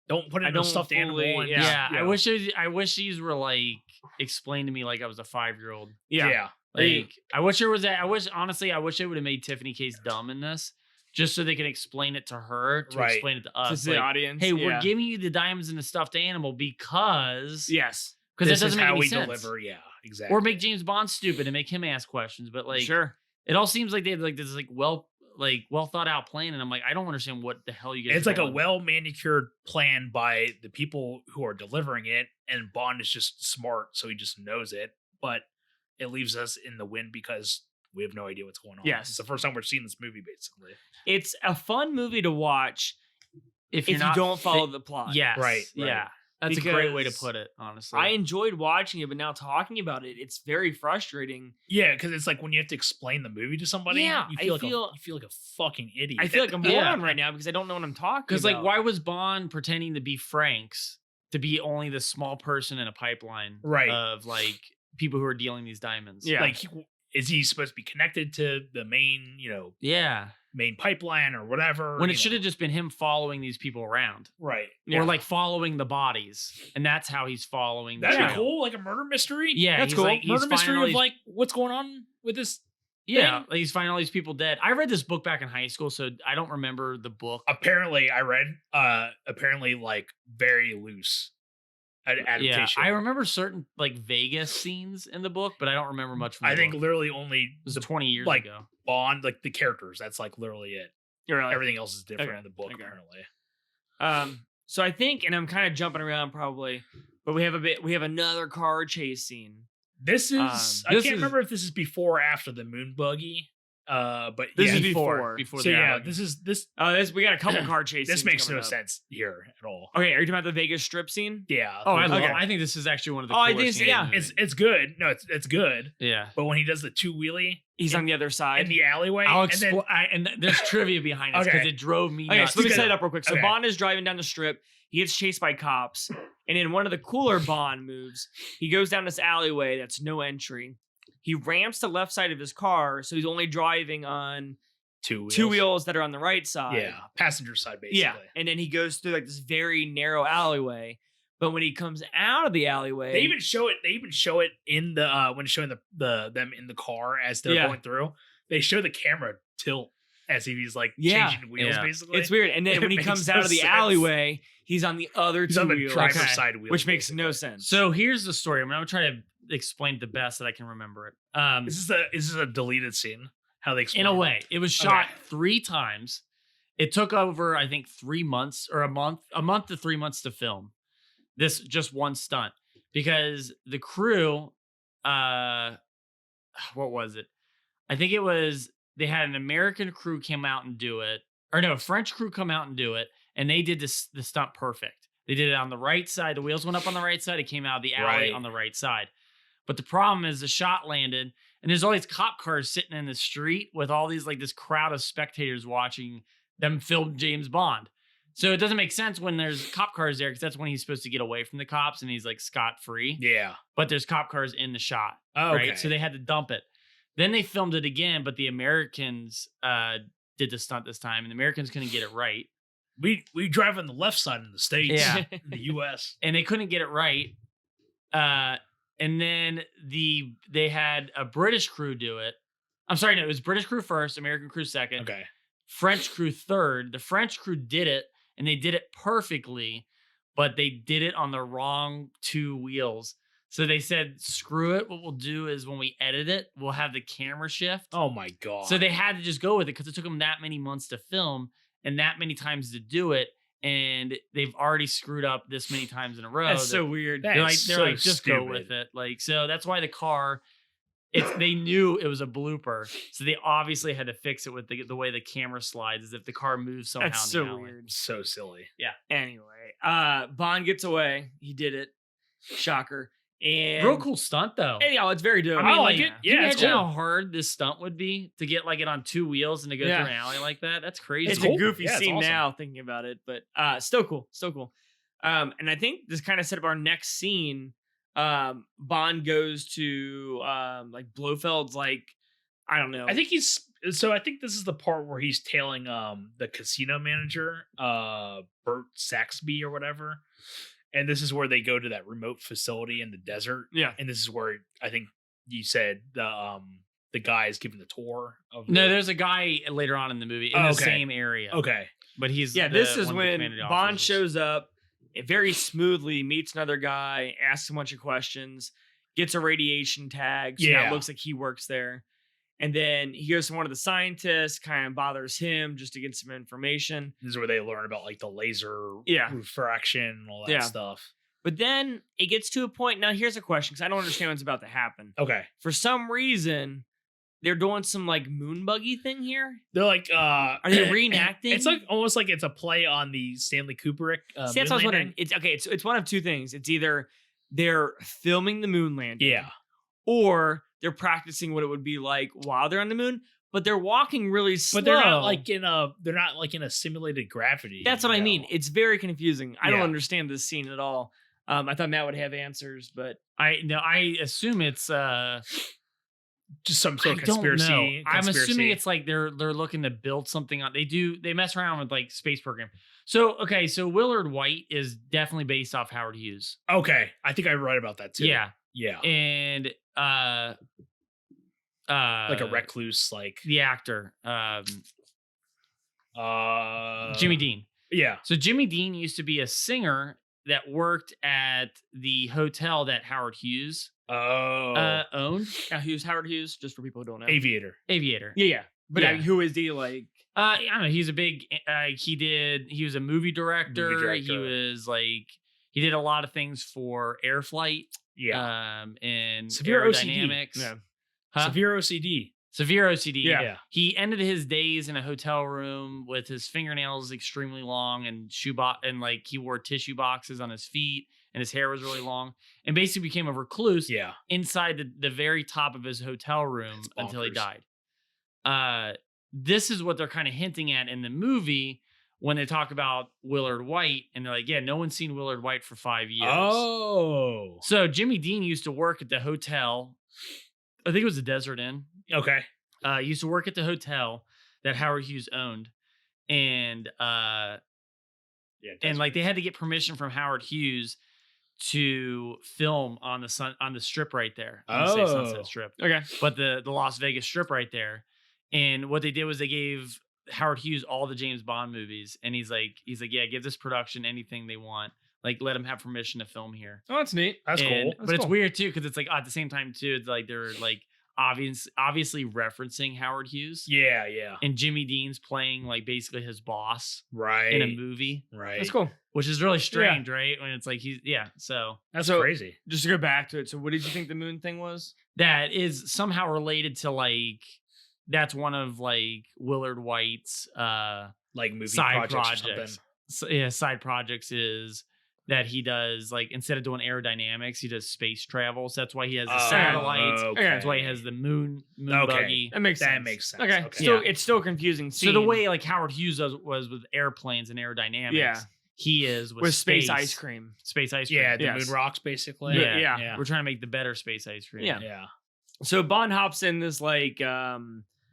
don't put it in a stuffed animal. And I wish these were like explained to me like I was a 5-year-old. Yeah. Like, I wish there was that. I wish they would have made Tiffany Case dumb in this, just so they can explain it to her to explain it to us. To the audience. Hey, we're giving you the diamonds in the stuffed animal because because that doesn't make any sense. Deliver. Yeah, exactly. Or make James Bond stupid and make him ask questions. But like, it all seems like they have like this well thought out plan, and I'm like, I don't understand what the hell you guys. It's like a well manicured plan by the people who are delivering it, and Bond is just smart, so he just knows it. But it leaves us in the wind because we have no idea what's going on. Yes. It's the first time we're seeing this movie, basically. It's a fun movie to watch if you don't follow the plot. Yes. Right. Yeah. That's a great way to put it, honestly. I enjoyed watching it, but now talking about it, it's very frustrating. Yeah, because it's like when you have to explain the movie to somebody, you feel like a fucking idiot. I feel like a moron right now because I don't know what I'm talking about. Because, like, why was Bond pretending to be Frank's to be only the small person in a pipeline of, like, people who are dealing these diamonds? Yeah. Like, is he supposed to be connected to the main, main pipeline or whatever. When it should have just been him following these people around. right. Yeah. Or like following the bodies. And that's how he's following the That'd be trail. cool, like a murder mystery. Yeah, That's he's cool. like, he's Murder mystery finding all of these- like what's going on with this. yeah, thing? like he's finding all these people dead. I read this book back in high school, so I don't remember the book. Apparently, I read. Apparently, like very loose adaptation. I remember certain like Vegas scenes in the book, but I don't remember much from the I think book. literally only It was the 20 years like, ago. Bond, like the characters. That's like literally it. You're right. Everything else is different Okay, in the book. okay. Apparently, So I think, and I'm kind of jumping around probably, but we have another car chase scene. this is. I this can't is- remember if this is before or after the moon buggy. But This yeah, is Before before. so the yeah, alley. this is this. We got a couple car chase This scenes makes coming no up. sense here at all. Okay, are you talking about the Vegas strip scene? Yeah. Oh, I the- love. I think this is actually one of the. Oh, I coolest think so, scenes yeah. in the It's movie. it's good. No, it's good. Yeah. But when he does the two wheelie He's on the other side. in the alleyway, I'll and then explain. And there's trivia behind this because Okay. it drove me Okay, nuts. so let me Because- set it up real quick. So okay. Bond is driving down the strip. He gets chased by cops. And in one of the cooler Bond moves, he goes down this alleyway that's no entry. He ramps the left side of his car, so he's only driving on two wheels that are on the right side. Yeah, passenger side basically. Yeah. And then he goes through like this very narrow alleyway. But when he comes out of the alleyway, They even show it. They even show it in the when showing the them in the car as they're Yeah. going through. They show the camera tilt as if he's like Yeah. changing wheels. Yeah. Basically, it's weird. And then It when he makes comes no out of the sense. alleyway, he's on the other He's two on the wheels. driver's Okay. side wheel, Which makes basically. no sense. So here's the story. I'm going to try to explain it the best that I can remember it. Is this a deleted scene? How they explain In a it? way, it was shot 3 times. It took over, I think, 3 months or a month to 3 months to film this just one stunt because the crew, what was it? I think it was they had an American crew come out and do it, or no, a French crew come out and do it, and they did the stunt perfect. They did it on the right side. The wheels went up on the right side. It came out of the alley Right. on the right side. But the problem is the shot landed, and there's all these cop cars sitting in the street with all these like this crowd of spectators watching them film James Bond. So it doesn't make sense when there's cop cars there because that's when he's supposed to get away from the cops and he's like scot free. Yeah. But there's cop cars in the shot, Oh, right? okay. So they had to dump it. Then they filmed it again, but the Americans did the stunt this time, and the Americans couldn't get it right, We drive on the left side in the States. Yeah. In the US. and they couldn't get it right. And then they had a British crew do it. I'm sorry, no, it was British crew first, American crew second, Okay. French crew third. The French crew did it, and they did it perfectly, but they did it on the wrong 2 wheels. So they said, screw it. What we'll do is when we edit it, we'll have the camera shift. Oh my god. So they had to just go with it because it took them that many months to film and that many times to do it. And they've already screwed up this many times in a row. That's that so weird. That- they're like, is they're so like, just go stupid. with it. Like, so that's why the car, they knew it was a blooper. So they obviously had to fix it with the way the camera slides as if the car moves somehow. That's in the so alley. weird. so silly. Anyway, Bond gets away. He did it. Shocker. And Real cool stunt though. Anyhow, it's very dope. I mean, like Can it. you Yeah, it's imagine cool. how hard this stunt would be to get like it on 2 wheels and to go Yeah. through an alley like that? That's crazy. It's cool. a goofy Yeah, it's scene awesome. now thinking about it, but still cool. Still cool. And I think this kind of set up our next scene. Bond goes to like Blofeld's like, I don't know. I think I think this is the part where he's tailing the casino manager, Bert Saxby or whatever. And this is where they go to that remote facility in the desert. Yeah. And this is where I think you said the guy is giving the tour of No, the- there's a guy later on in the movie in Oh, the okay. same area. Okay. But he's Yeah, the- this is one of the when commanding Bond officers. shows up. It very smoothly meets another guy, asks a bunch of questions, gets a radiation tag. So now Yeah. it looks like he works there. And then he goes to one of the scientists, kind of bothers him just to get some information. This is where they learn about like the laser Yeah. refraction and all that Yeah. stuff. But then it gets to a point. Now, here's a question because I don't understand what's about to happen. Okay. For some reason, they're doing some like moon buggy thing here. They're like Are they reenacting? It's like almost like it's a play on the Stanley Kubrick. See, that's moon what I was wondering. landing. It's okay. It's one of two things. It's either they're filming the moon landing, Yeah. or they're practicing what it would be like while they're on the moon. But they're walking really slow. But they're not like in a simulated gravity. That's what I mean. know. It's very confusing. I don't Yeah. understand this scene at all. I thought Matt would have answers, but I assume it's just some sort of I don't conspiracy. know. I'm assuming it's like they're looking to build something on. They mess around with like space program. So Willard White is definitely based off Howard Hughes. Okay, I think I read about that too. Yeah. And like a recluse, like the actor, Jimmy Dean. Yeah. So Jimmy Dean used to be a singer that worked at the hotel that Howard Hughes owned. Howard Hughes, just for people who don't know. Aviator. Yeah. But Yeah. I mean, who is he like? I don't know. He's a big. He was a movie director. He was like he did a lot of things for Air Flight. Yeah. And Severe aerodynamics. OCD. Yeah. Huh? Severe OCD. Severe OCD. Yeah. He ended his days in a hotel room with his fingernails extremely long and and like he wore tissue boxes on his feet and his hair was really long and basically became a recluse inside the very top of his hotel room until he died. This is what they're kind of hinting at in the movie when they talk about Willard White and they're like, yeah, no one's seen Willard White for 5 years. Oh. So Jimmy Dean used to work at the hotel. I think it was the Desert Inn. Okay. Used to work at the hotel that Howard Hughes owned. And like they had to get permission from Howard Hughes to film on the strip right there. On the Sunset Strip. Okay. But the Las Vegas Strip right there. And what they did was they gave Howard Hughes all the James Bond movies. And he's like, yeah, give this production anything they want. Like, let them have permission to film here. Oh, that's neat. That's cool. But it's weird too, because it's like at the same time too, it's like they're like obviously referencing Howard Hughes. Yeah. And Jimmy Dean's playing like basically his boss, right, in a movie. Right. That's cool. Which is really strange, right? When it's like so that's crazy. Just to go back to it. So what did you think the moon thing was? That is somehow related to like that's one of like Willard White's like movie side projects. Side projects is that he does like instead of doing aerodynamics, he does space travel. So that's why he has the satellites. Okay. That's why he has the moon buggy. That makes sense. Okay. It's still confusing. So the way like Howard Hughes was with airplanes and aerodynamics, he is with space ice cream. Space ice cream. Yeah, the moon rocks basically. Yeah. We're trying to make the better space ice cream. Yeah. So Bond hops in this like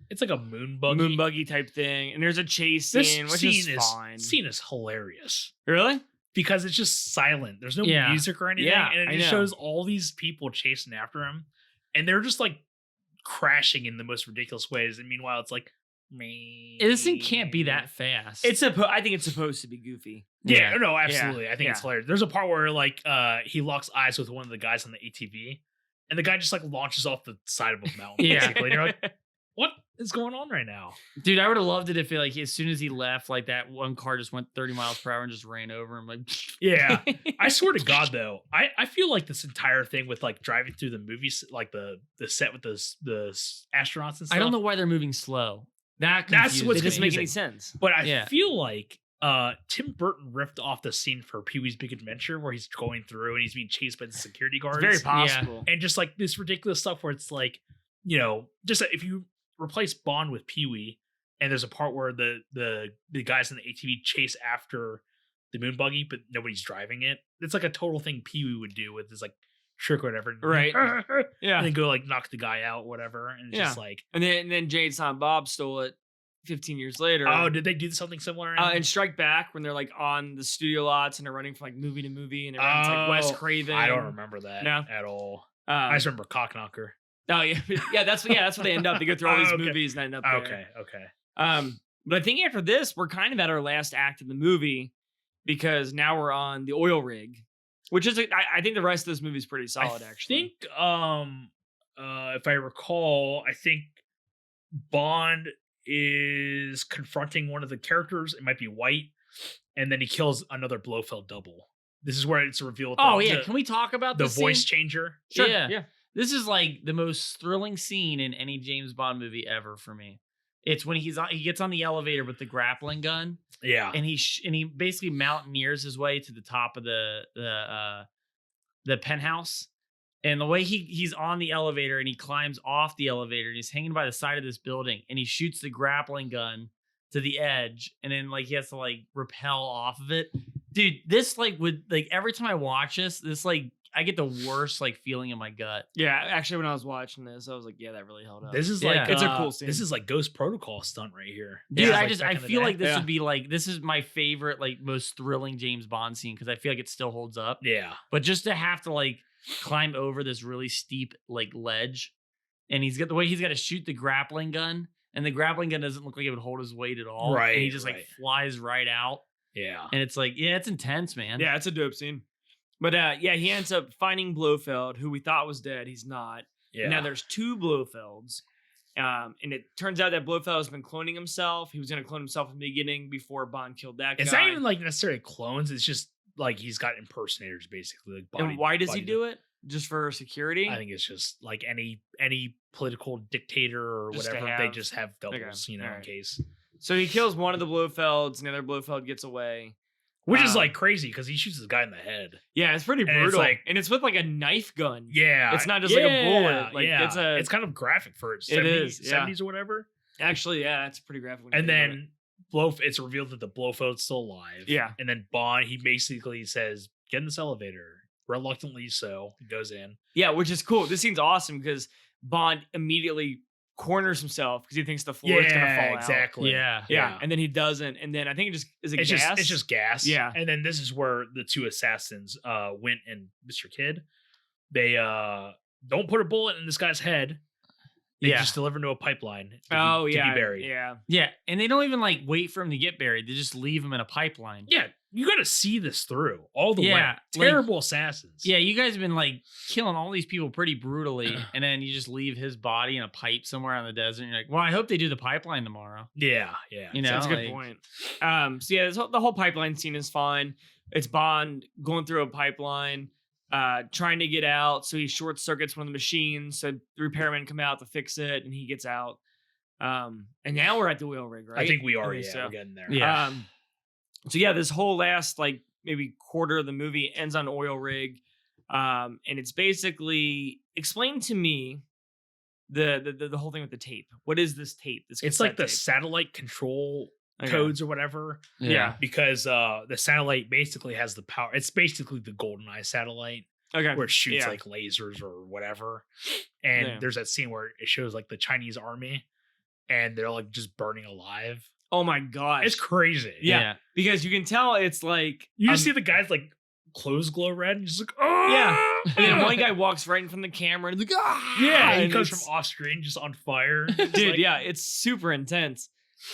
it's like a moon buggy type thing, and there's a chase scene, which is fine. Scene is hilarious. Really? Because it's just silent. There's no music or anything. Yeah, and it just shows all these people chasing after him. And they're just like crashing in the most ridiculous ways. And meanwhile, it's like, me. This thing can't be that fast. I think it's supposed to be goofy. Yeah, no, absolutely. I think it's hilarious. There's a part where like he locks eyes with one of the guys on the ATV. And the guy just like launches off the side of a mountain. Basically. And you're like, what is going on right now? Dude, I would have loved it if like as soon as he left, like that one car just went 30 miles per hour and just ran over him. Like, yeah. I swear to God, though, I feel like this entire thing with like driving through the movies, like the set with the astronauts and stuff. I don't know why they're moving slow. That's what's it doesn't make any sense. But I feel like Tim Burton ripped off the scene for Pee-wee's Big Adventure where he's going through and he's being chased by the security guards. It's very possible. And just like this ridiculous stuff where it's like, you know, just if you replace Bond with Pee-wee and there's a part where the guys in the ATV chase after the moon buggy, but nobody's driving it. It's like a total thing Pee-wee would do with his like trick or whatever. Right. Yeah. And then go like knock the guy out, whatever. And it's just like. And then Jay and Silent Bob stole it 15 years later. Oh, did they do something similar? And Strike Back when they're like on the studio lots and they're running from like movie to movie and everyone's like Wes Craven. I don't remember that at all. I just remember Cockknocker. Oh yeah, that's what they end up. They go through all these movies and end up there. Okay. But I think after this, we're kind of at our last act of the movie because now we're on the oil rig, which is I think the rest of this movie is pretty solid. Actually, I think if I recall, I think Bond is confronting one of the characters. It might be White, and then he kills another Blofeld double. This is where it's revealed. Can we talk about the voice changer? Sure. Yeah. This is like the most thrilling scene in any James Bond movie ever for me. It's when he gets on the elevator with the grappling gun. Yeah. And he basically mountaineers his way to the top of the penthouse. And the way he's on the elevator and he climbs off the elevator and he's hanging by the side of this building and he shoots the grappling gun to the edge and then like he has to like rappel off of it. Dude, this like would like every time I watch this like I get the worst like feeling in my gut. Yeah, actually, when I was watching this, I was like, yeah, that really held up. This is Yeah. like It's a cool scene. This is like Ghost Protocol stunt right here. Dude, This is, I like, just back I in the feel day. like this Yeah. would be like this is my favorite like most thrilling James Bond scene because I feel like it still holds up. Yeah. But just to have to like climb over this really steep like ledge, and he's got the way he's got to shoot the grappling gun, and the grappling gun doesn't look like it would hold his weight at all. Right, And he just like right. flies right out, Yeah. and it's like it's intense, man. Yeah, it's a dope scene. But yeah, he ends up finding Blofeld, who we thought was dead. He's not. Yeah. Now there's 2 Blofelds. And it turns out that Blofeld has been cloning himself. He was going to clone himself in the beginning before Bond killed that It's guy. not even like necessarily clones. It's just like he's got impersonators basically. Like And why does he do it? Just for security? I think it's just like any political dictator or Just to whatever. They have- just have doubles, Okay, in alright. case. So he kills one of the Blofelds, and the other Blofeld gets away. Which is Um, like crazy because he shoots this guy in the head. Yeah, it's pretty And it's brutal. like- and it's with like a knife gun. Yeah. It's not just like a bullet. Like yeah. it's kind of graphic for its It is, yeah. 70s or whatever. actually, yeah, it's pretty graphic. when you And think about it. then it's revealed that the Blofeld's still alive. Yeah. And then Bond, he basically says, get in this elevator. Reluctantly so. He goes in. Yeah, which is cool. This scene's awesome because Bond immediately corners himself because he thinks the floor is gonna fall out. exactly. Yeah. Yeah, and then he doesn't, and then I think it just is it It's gas. it's just gas. Yeah. And then this is where the 2 assassins, Wint and Mr. Kidd, they don't put a bullet in this guy's head. They Yeah. just deliver him to a pipeline to oh be, yeah, to be buried. yeah. Yeah, and they don't even like wait for him to get buried. They just leave him in a pipeline. Yeah, you got to see this through all the Yeah, way. like- Terrible assassins. Yeah, you guys have been like killing all these people pretty brutally, and then you just leave his body in a pipe somewhere on the desert. And you're like, well, I hope they do the pipeline tomorrow. yeah. You know, That's a good like- point. So yeah, the whole pipeline scene is fine. It's Bond going through a pipeline, trying to get out. So he short circuits one of the machines. So the repairmen come out to fix it, and he gets out. And now we're at the wheel rig, right? I think we are. think Yeah, so. we're getting there. Yeah. So yeah, this whole last like maybe quarter of the movie ends on oil rig, and it's basically explain to me the whole thing with the tape. What is this tape? This It's like cassette the tape? satellite control Okay. codes or whatever. Yeah. Because the satellite basically has the power. It's basically the Goldeneye satellite Okay. where it shoots Yeah. like lasers or whatever. And Yeah. there's that scene where it shows like the Chinese army and they're like just burning alive. Oh my gosh. It's crazy. Yeah. Because you can tell it's like You just see the guys like clothes glow red and just like, oh Yeah. and then one guy walks right in from the camera and he's like, ah! Yeah, he and comes it's- from off screen just on fire. dude, yeah, it's super intense.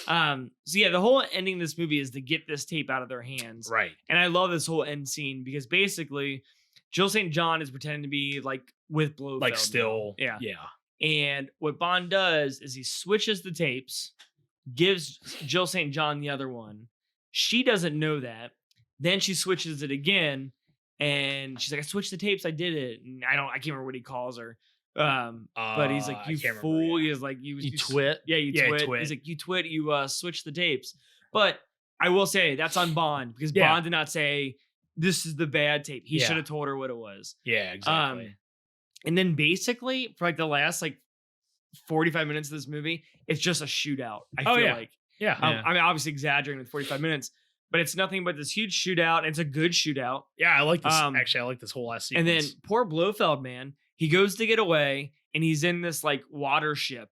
So yeah, the whole ending of this movie is to get this tape out of their hands. Right. And I love this whole end scene because basically Jill St. John is pretending to be like with Blofeld. Like now. still. Yeah. Yeah. And what Bond does is he switches the tapes, gives Jill St. John the other one. She doesn't know that. Then she switches it again, and she's like, "I switched the tapes. I did it." And I can't remember what he calls her. But he's like, I "You can't remember, fool!" yeah. He's like, "You twit. Yeah, you Yeah, twit. twit. He's like, "You twit. You switch the tapes." But I will say that's on Bond because Yeah. Bond did not say this is the bad tape. He Yeah. should have told her what it was. Yeah, exactly. And then basically for like the last like 45 minutes of this movie, it's just a shootout. I Oh, feel yeah. like. yeah. Yeah. I mean, obviously exaggerating with 45 minutes, but it's nothing but this huge shootout. And it's a good shootout. Yeah, I like this. Um, Actually, I like this whole last And sequence. then poor Blofeld, man, he goes to get away and he's in this like water ship.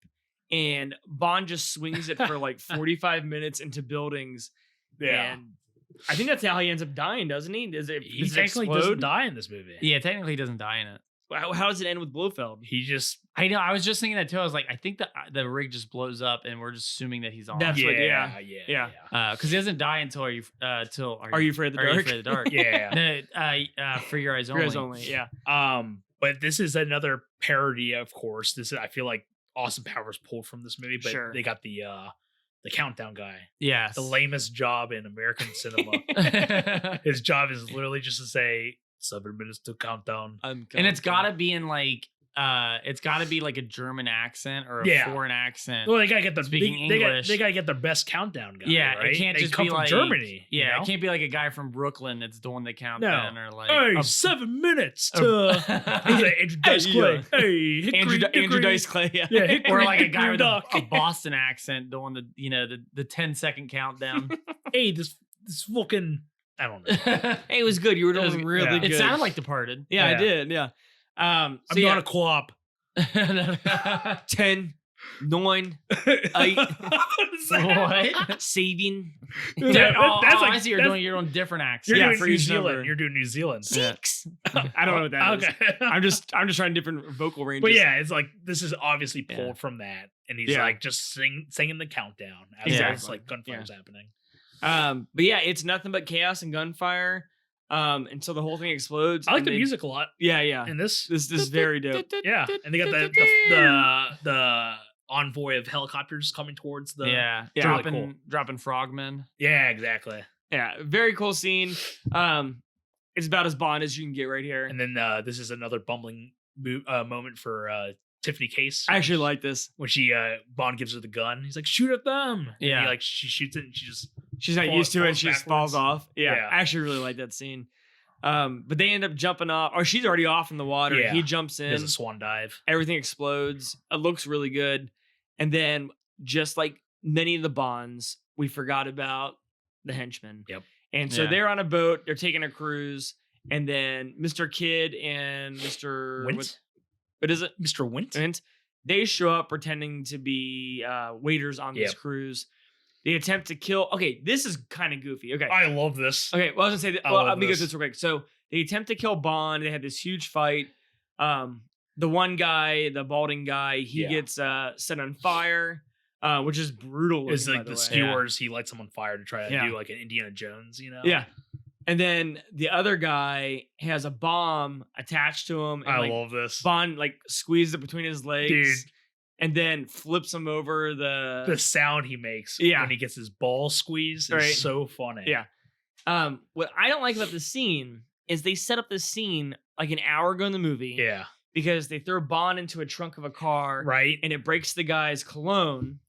And Bond just swings it for like 45 minutes into buildings. yeah. And I think that's how he ends up dying, doesn't he? Does it, He does it technically doesn't explode? die in this movie. Yeah, technically he doesn't die in it. How does it end with Blofeld? He just I know. I was just thinking that too. I was like, I think the rig just blows up, and we're just assuming that he's on. That's what- yeah. yeah. Because he doesn't die until Are you afraid of the Are You dark? Afraid of the Dark? Yeah. No, For Your Eyes For Only. Yours only, yeah. But this is another parody, of course. This is, I feel like Austin Powers pulled from this movie, but Sure. they got the countdown guy, Yes. the lamest job in American cinema. His job is literally just to say 7 minutes to countdown. And it's gotta be in like it's gotta be like a German accent or a Yeah. foreign accent. Well, they gotta get the Speaking they English. gotta get their best countdown guy. Yeah, right? it can't They just come be from like Germany. Yeah, you know? it can't be like a guy from Brooklyn that's doing the countdown or like Hey, a- 7 minutes a- to he's like, Andrew Dice Hey, Clay. yeah. Hey, Hickory, Andrew Dice Clay, yeah. Yeah, Hickory, or like a guy Hickory with Dock. a Boston accent doing the 10-second countdown. Hey, this fucking I don't know. Hey, it was good. You were It was- doing really yeah. good. It sounded like Departed. Yeah, I Yeah. did. Yeah. I'm So yeah, not a co-op. 10, 9, 8, What? saving. That's like- I see you're doing different accents. You're Yeah, doing for New each Zealand. number. You're doing New Zealand. 6. I don't know what that is. Okay. I'm just trying different vocal ranges. But yeah, it's like this is obviously pulled Yeah. from that, and he's Yeah. like just singing the countdown as Exactly. it's like gunfire's happening. But yeah, it's nothing but chaos and gunfire. Until the whole thing explodes. I like and the they- music a lot Yeah, yeah. in this. This is very dope. Yeah, and they got the envoy of helicopters coming towards the. Yeah, Yeah. dropping Really cool. dropping frogmen. Yeah, exactly. Yeah, very cool scene. It's about as Bond as you can get right here. And then this is another bumbling moment for Tiffany Case. I actually like this. when she Bond gives her the gun, he's like, "Shoot at them." And Yeah. she shoots it, and she just She's not Falls- used to it. falls She just falls backwards. off. Yeah, Yeah. I actually really like that scene. But they end up jumping off, or she's already off in the water. Yeah. He jumps in. does a swan dive. Everything explodes. It looks really good. And then, just like many of the Bonds, we forgot about the henchmen. Yep. And so Yeah. they're on a boat. They're taking a cruise. And then Mr. Kidd and Mr. Wint, What is it? Mr. Wint. Wint. They show up pretending to be waiters on this Yep. cruise. They attempt to kill. Okay, this is kind of goofy. Okay. I love this. Okay, well, I was gonna say that. I Well, love let me go this. through this real quick. So they attempt to kill Bond. They have this huge fight. The one guy, the balding guy, he Yeah. gets set on fire, which is brutal. Is looking, like by the way. skewers. He lights them on fire to try to Yeah. do like an Indiana Jones. You know. Yeah. And then the other guy has a bomb attached to him. And I like, love this. Bond like squeezes it between his legs, Dude. and then flips him over The sound he makes Yeah. when he gets his ball squeezed Right. is so funny. Yeah. What I don't like about the scene is they set up this scene like an hour ago in the movie. Yeah. Because they throw Bond into a trunk of a car, Right. and it breaks the guy's cologne.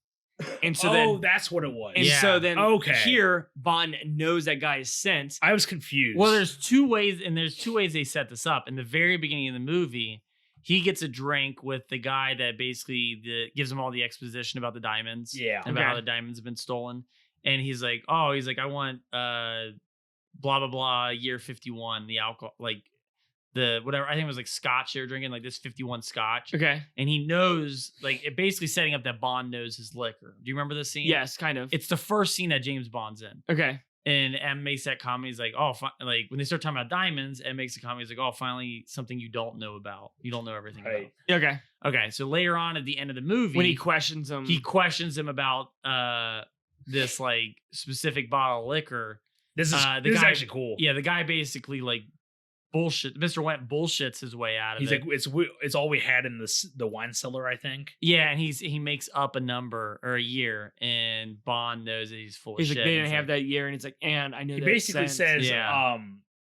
And so oh, then, that's what it was. and Yeah. so then Okay. here Bond knows that guy's scent. I was confused. Well, there's two ways they set this up. In the very beginning of the movie, he gets a drink with the guy that basically gives him all the exposition about the diamonds. Yeah. and about how Okay. the diamonds have been stolen. And he's like, I want blah blah blah year 51, the alcohol, like the whatever, I think it was like scotch they were drinking, like this 51 scotch. Okay. And he knows, like, it basically setting up that Bond knows his liquor. Do you remember this scene? Yes, kind of. It's the first scene that James Bond's in. Okay. And M makes that comment. He's like, like when they start talking about diamonds, M makes a comment. He's like, oh, finally something you don't know about. You don't know everything Right. Okay. about. Okay, so later on at the end of the movie, When he questions him, he questions him about this like specific bottle of liquor. This is the this is guy- actually cool. Yeah, the guy basically like bullshit. Mr. Went bullshits his way out of He's it. like, it's all we had in the wine cellar, I think. Yeah, and he makes up a number or a year, and Bond knows that he's full of he's shit. like, they and didn't he's have like, that year, and it's like, and I know He that basically scent. says, Yeah.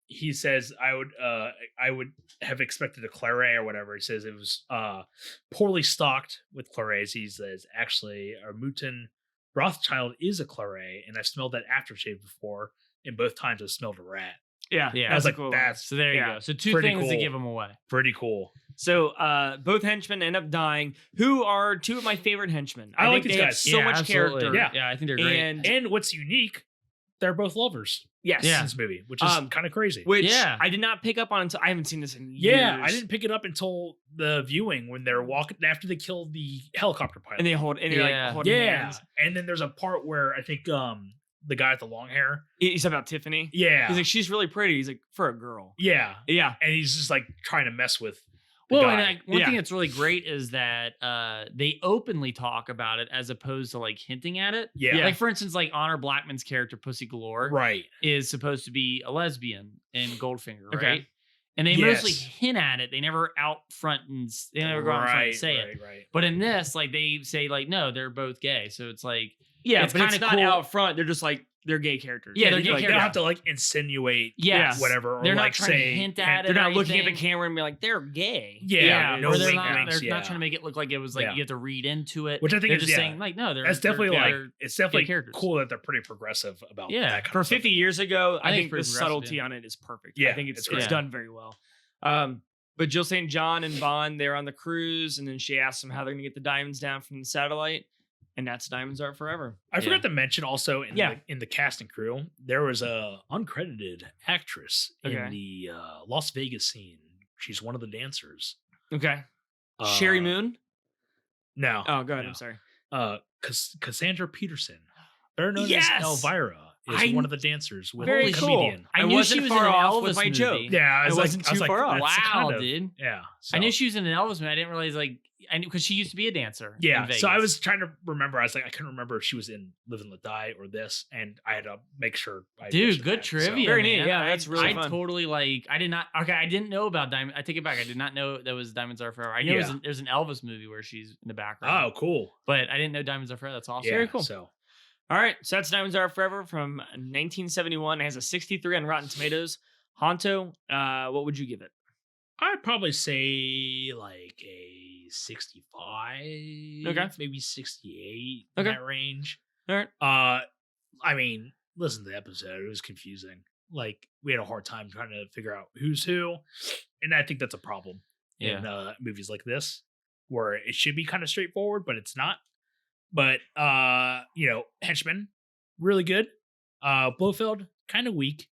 he says, I would have expected a claret or whatever. He says it was poorly stocked with clarets. He says, actually, our Mouton Rothschild is a claret, and I've smelled that aftershave before, and both times I smelled a rat. Yeah. Yeah. I was that's a like, cool one. that's So there you Yeah, go. So two pretty things to cool. give him away. pretty cool. So both henchmen end up dying, who are two of my favorite henchmen. I like think these they have guys. so Yeah, much absolutely. character. Yeah. Yeah, I think they're great. And And what's unique, they're both lovers yes. Yeah. in this movie, which is kind of crazy. Which Yeah. I did not pick up on until I haven't seen this in years. Yeah, I didn't pick it up until the viewing when they're walking after they killed the helicopter pilot. And they hold, and they're Yeah. like holding yeah, hands. and then there's a part where I think the guy with the long hair. He's talking about Tiffany. Yeah, He's like, she's really pretty. He's like, for a girl. yeah, Yeah. and he's just like trying to mess with. The Well, guy. and one Yeah. thing that's really great is that they openly talk about it as opposed to like hinting at it. yeah, Like for instance, like Honor Blackman's character Pussy Galore right, is supposed to be a lesbian in Goldfinger, Okay. right? And they Yes. mostly hint at it. They never out front and they never go out in front and say it. Right. But in this, like they say, like no, they're both gay. So it's like Yeah, It's but it's kinda not cool. out front. They're just like, they're gay characters. Yeah, they're They gay don't characters. have to like insinuate, yes, whatever, or They're like not trying say to hint at They're it. not or looking at the anything. camera and be like, they're gay. Yeah, no or they're wink not. winks, They're not trying to make it look like it was like Yeah. you have to read into it. Which I think they're is just yeah, saying like no, they're that's definitely they're- like they're- it's definitely characters. cool that they're pretty progressive about Yeah. that kind For of stuff. 50 years ago, I I think think it's pretty the progressive, subtlety yeah. on it is perfect. Yeah, I think it's it's great. done very well. But Jill St. John and Bond, they're on the cruise, and then she asks them how they're going to get the diamonds down from the satellite. And that's Diamonds Are Forever. I forgot to mention also Yeah. in the cast and crew, there was a uncredited actress Okay. in the Las Vegas scene. She's one of the dancers. Okay. Sherry Uh, Moon? No. Oh, go ahead. no. I'm sorry. Cassandra Peterson, better known Yes! as Elvira, is I- one of the dancers with Very a cool. comedian. I I knew wasn't she was in far an off Elvis with my movie. joke. Yeah, I I was wasn't like, I was too like, far off. that's Wow, kind of- dude. Yeah, I knew so- she was in an Elvis movie. I didn't realize because she used to be a dancer. in Yeah, so I Vegas. was trying to remember. I was like, I couldn't remember if she was in Live and Let Die or this, and I had to make sure. I Dude, mentioned good that, trivia. Very neat. man. Yeah, that's really I fun. totally I did not. Okay, I didn't know about Diamond. I take it back. I did not know that was Diamonds Are Forever. I knew Yeah. there's an Elvis movie where she's in the Oh, background. cool. But I didn't know Diamonds Are Forever. That's awesome. Yeah, Very cool. So All right. So that's Diamonds Are Forever from 1971. It has a 63 on Rotten Tomatoes. Honto, what would you give it? I'd probably say like a 65, Okay. maybe 68 Okay. in that range. All right. I mean, listen to the episode; it was confusing. Like we had a hard time trying to figure out who's who, and I think that's a problem in movies like this, where it should be kind of straightforward, but it's not. But Henchman, really good. Blofeld, kind of weak,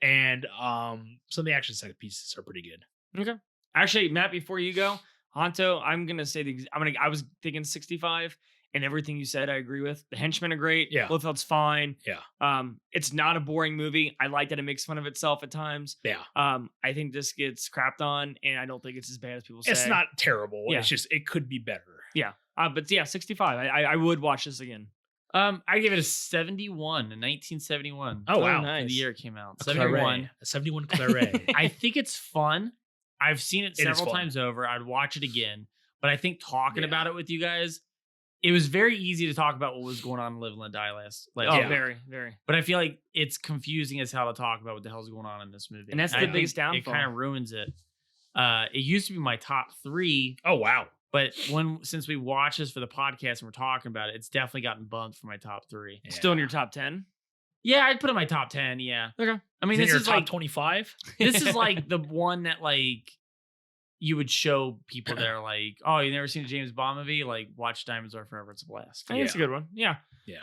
and some of the action set pieces are pretty good. Okay. Actually, Matt, before you go, Honto, I'm gonna say I was thinking 65, and everything you said I agree with. The Henchmen are great. Yeah. Blofeld's fine. Yeah. It's not a boring movie. I like that it makes fun of itself at times. Yeah. I think this gets crapped on, and I don't think it's as bad as people say. It's not terrible. Yeah. It's just it could be better. Yeah. But yeah, 65. I would watch this again. I give it a 71 in 1971. Oh, wow. nice. The year it came out. A 71. a 71 Claret. I think it's fun. I've seen it It is several fun. times over. I'd watch it again. But I think talking Yeah. about it with you guys, it was very easy to talk about what was going on in Live and Let Die last Oh, Yeah. very, very. But I feel like it's confusing as hell to talk about what the hell's going on in this movie. And that's the I think biggest It downfall. kind of ruins it. It used to be my top 3, Oh wow. but since we watched this for the podcast and we're talking about it, it's definitely gotten bumped for my top 3. Still in your top 10? Yeah, I'd put it in my top 10. Yeah. Okay. I mean, Is it this your is top like 25. this is like the one that like you would show people that are like, oh, you never seen a James Bond movie? Like, watch Diamonds Are Forever. It's a blast. I think it's a good one. Yeah. Yeah.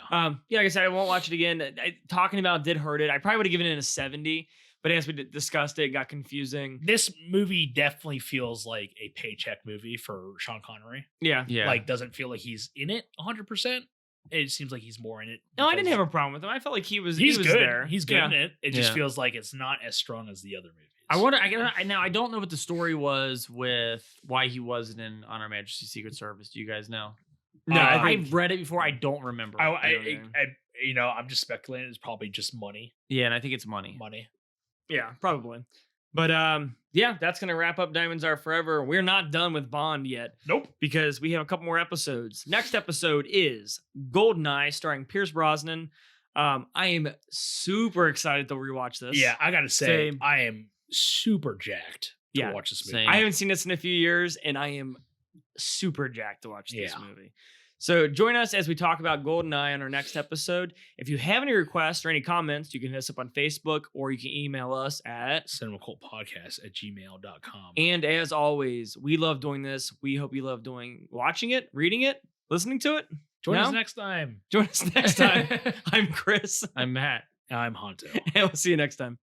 Yeah, like I said, I won't watch it again. Talking about did hurt it. I probably would have given it a 70, but as we discussed it got confusing. This movie definitely feels like a paycheck movie for Sean Connery. Yeah. Yeah. Like, doesn't feel like he's in it 100%. It seems like he's more in it. No, I didn't because have a problem with him. I felt like he was He's good. good. He's good Yeah. in it. It just Yeah. feels like it's not as strong as the other movies. I wonder. Now I don't know what the story was with why he wasn't in On Her Majesty's Secret Service. Do you guys know? No, I've read it before. I don't remember. I'm just speculating. It's probably just money. Yeah, and I think it's money. Yeah, probably. But yeah, that's gonna wrap up Diamonds Are Forever. We're not done with Bond yet. Nope. Because we have a couple more episodes. Next episode is Goldeneye, starring Pierce Brosnan. I am super excited to rewatch this. Yeah, I gotta say, Same. I am super jacked to Yeah, watch this movie. same. I haven't seen this in a few years, and I am super jacked to watch this Yeah. movie. So join us as we talk about Goldeneye on our next episode. If you have any requests or any comments, you can hit us up on Facebook or you can email us at. cinemacultpodcast@gmail.com. And as always, we love doing this. We hope you love watching it, reading it, listening to it. Join us No? next time. Join us next time. I'm Chris, I'm Matt. I'm Honto. and we'll see you next time.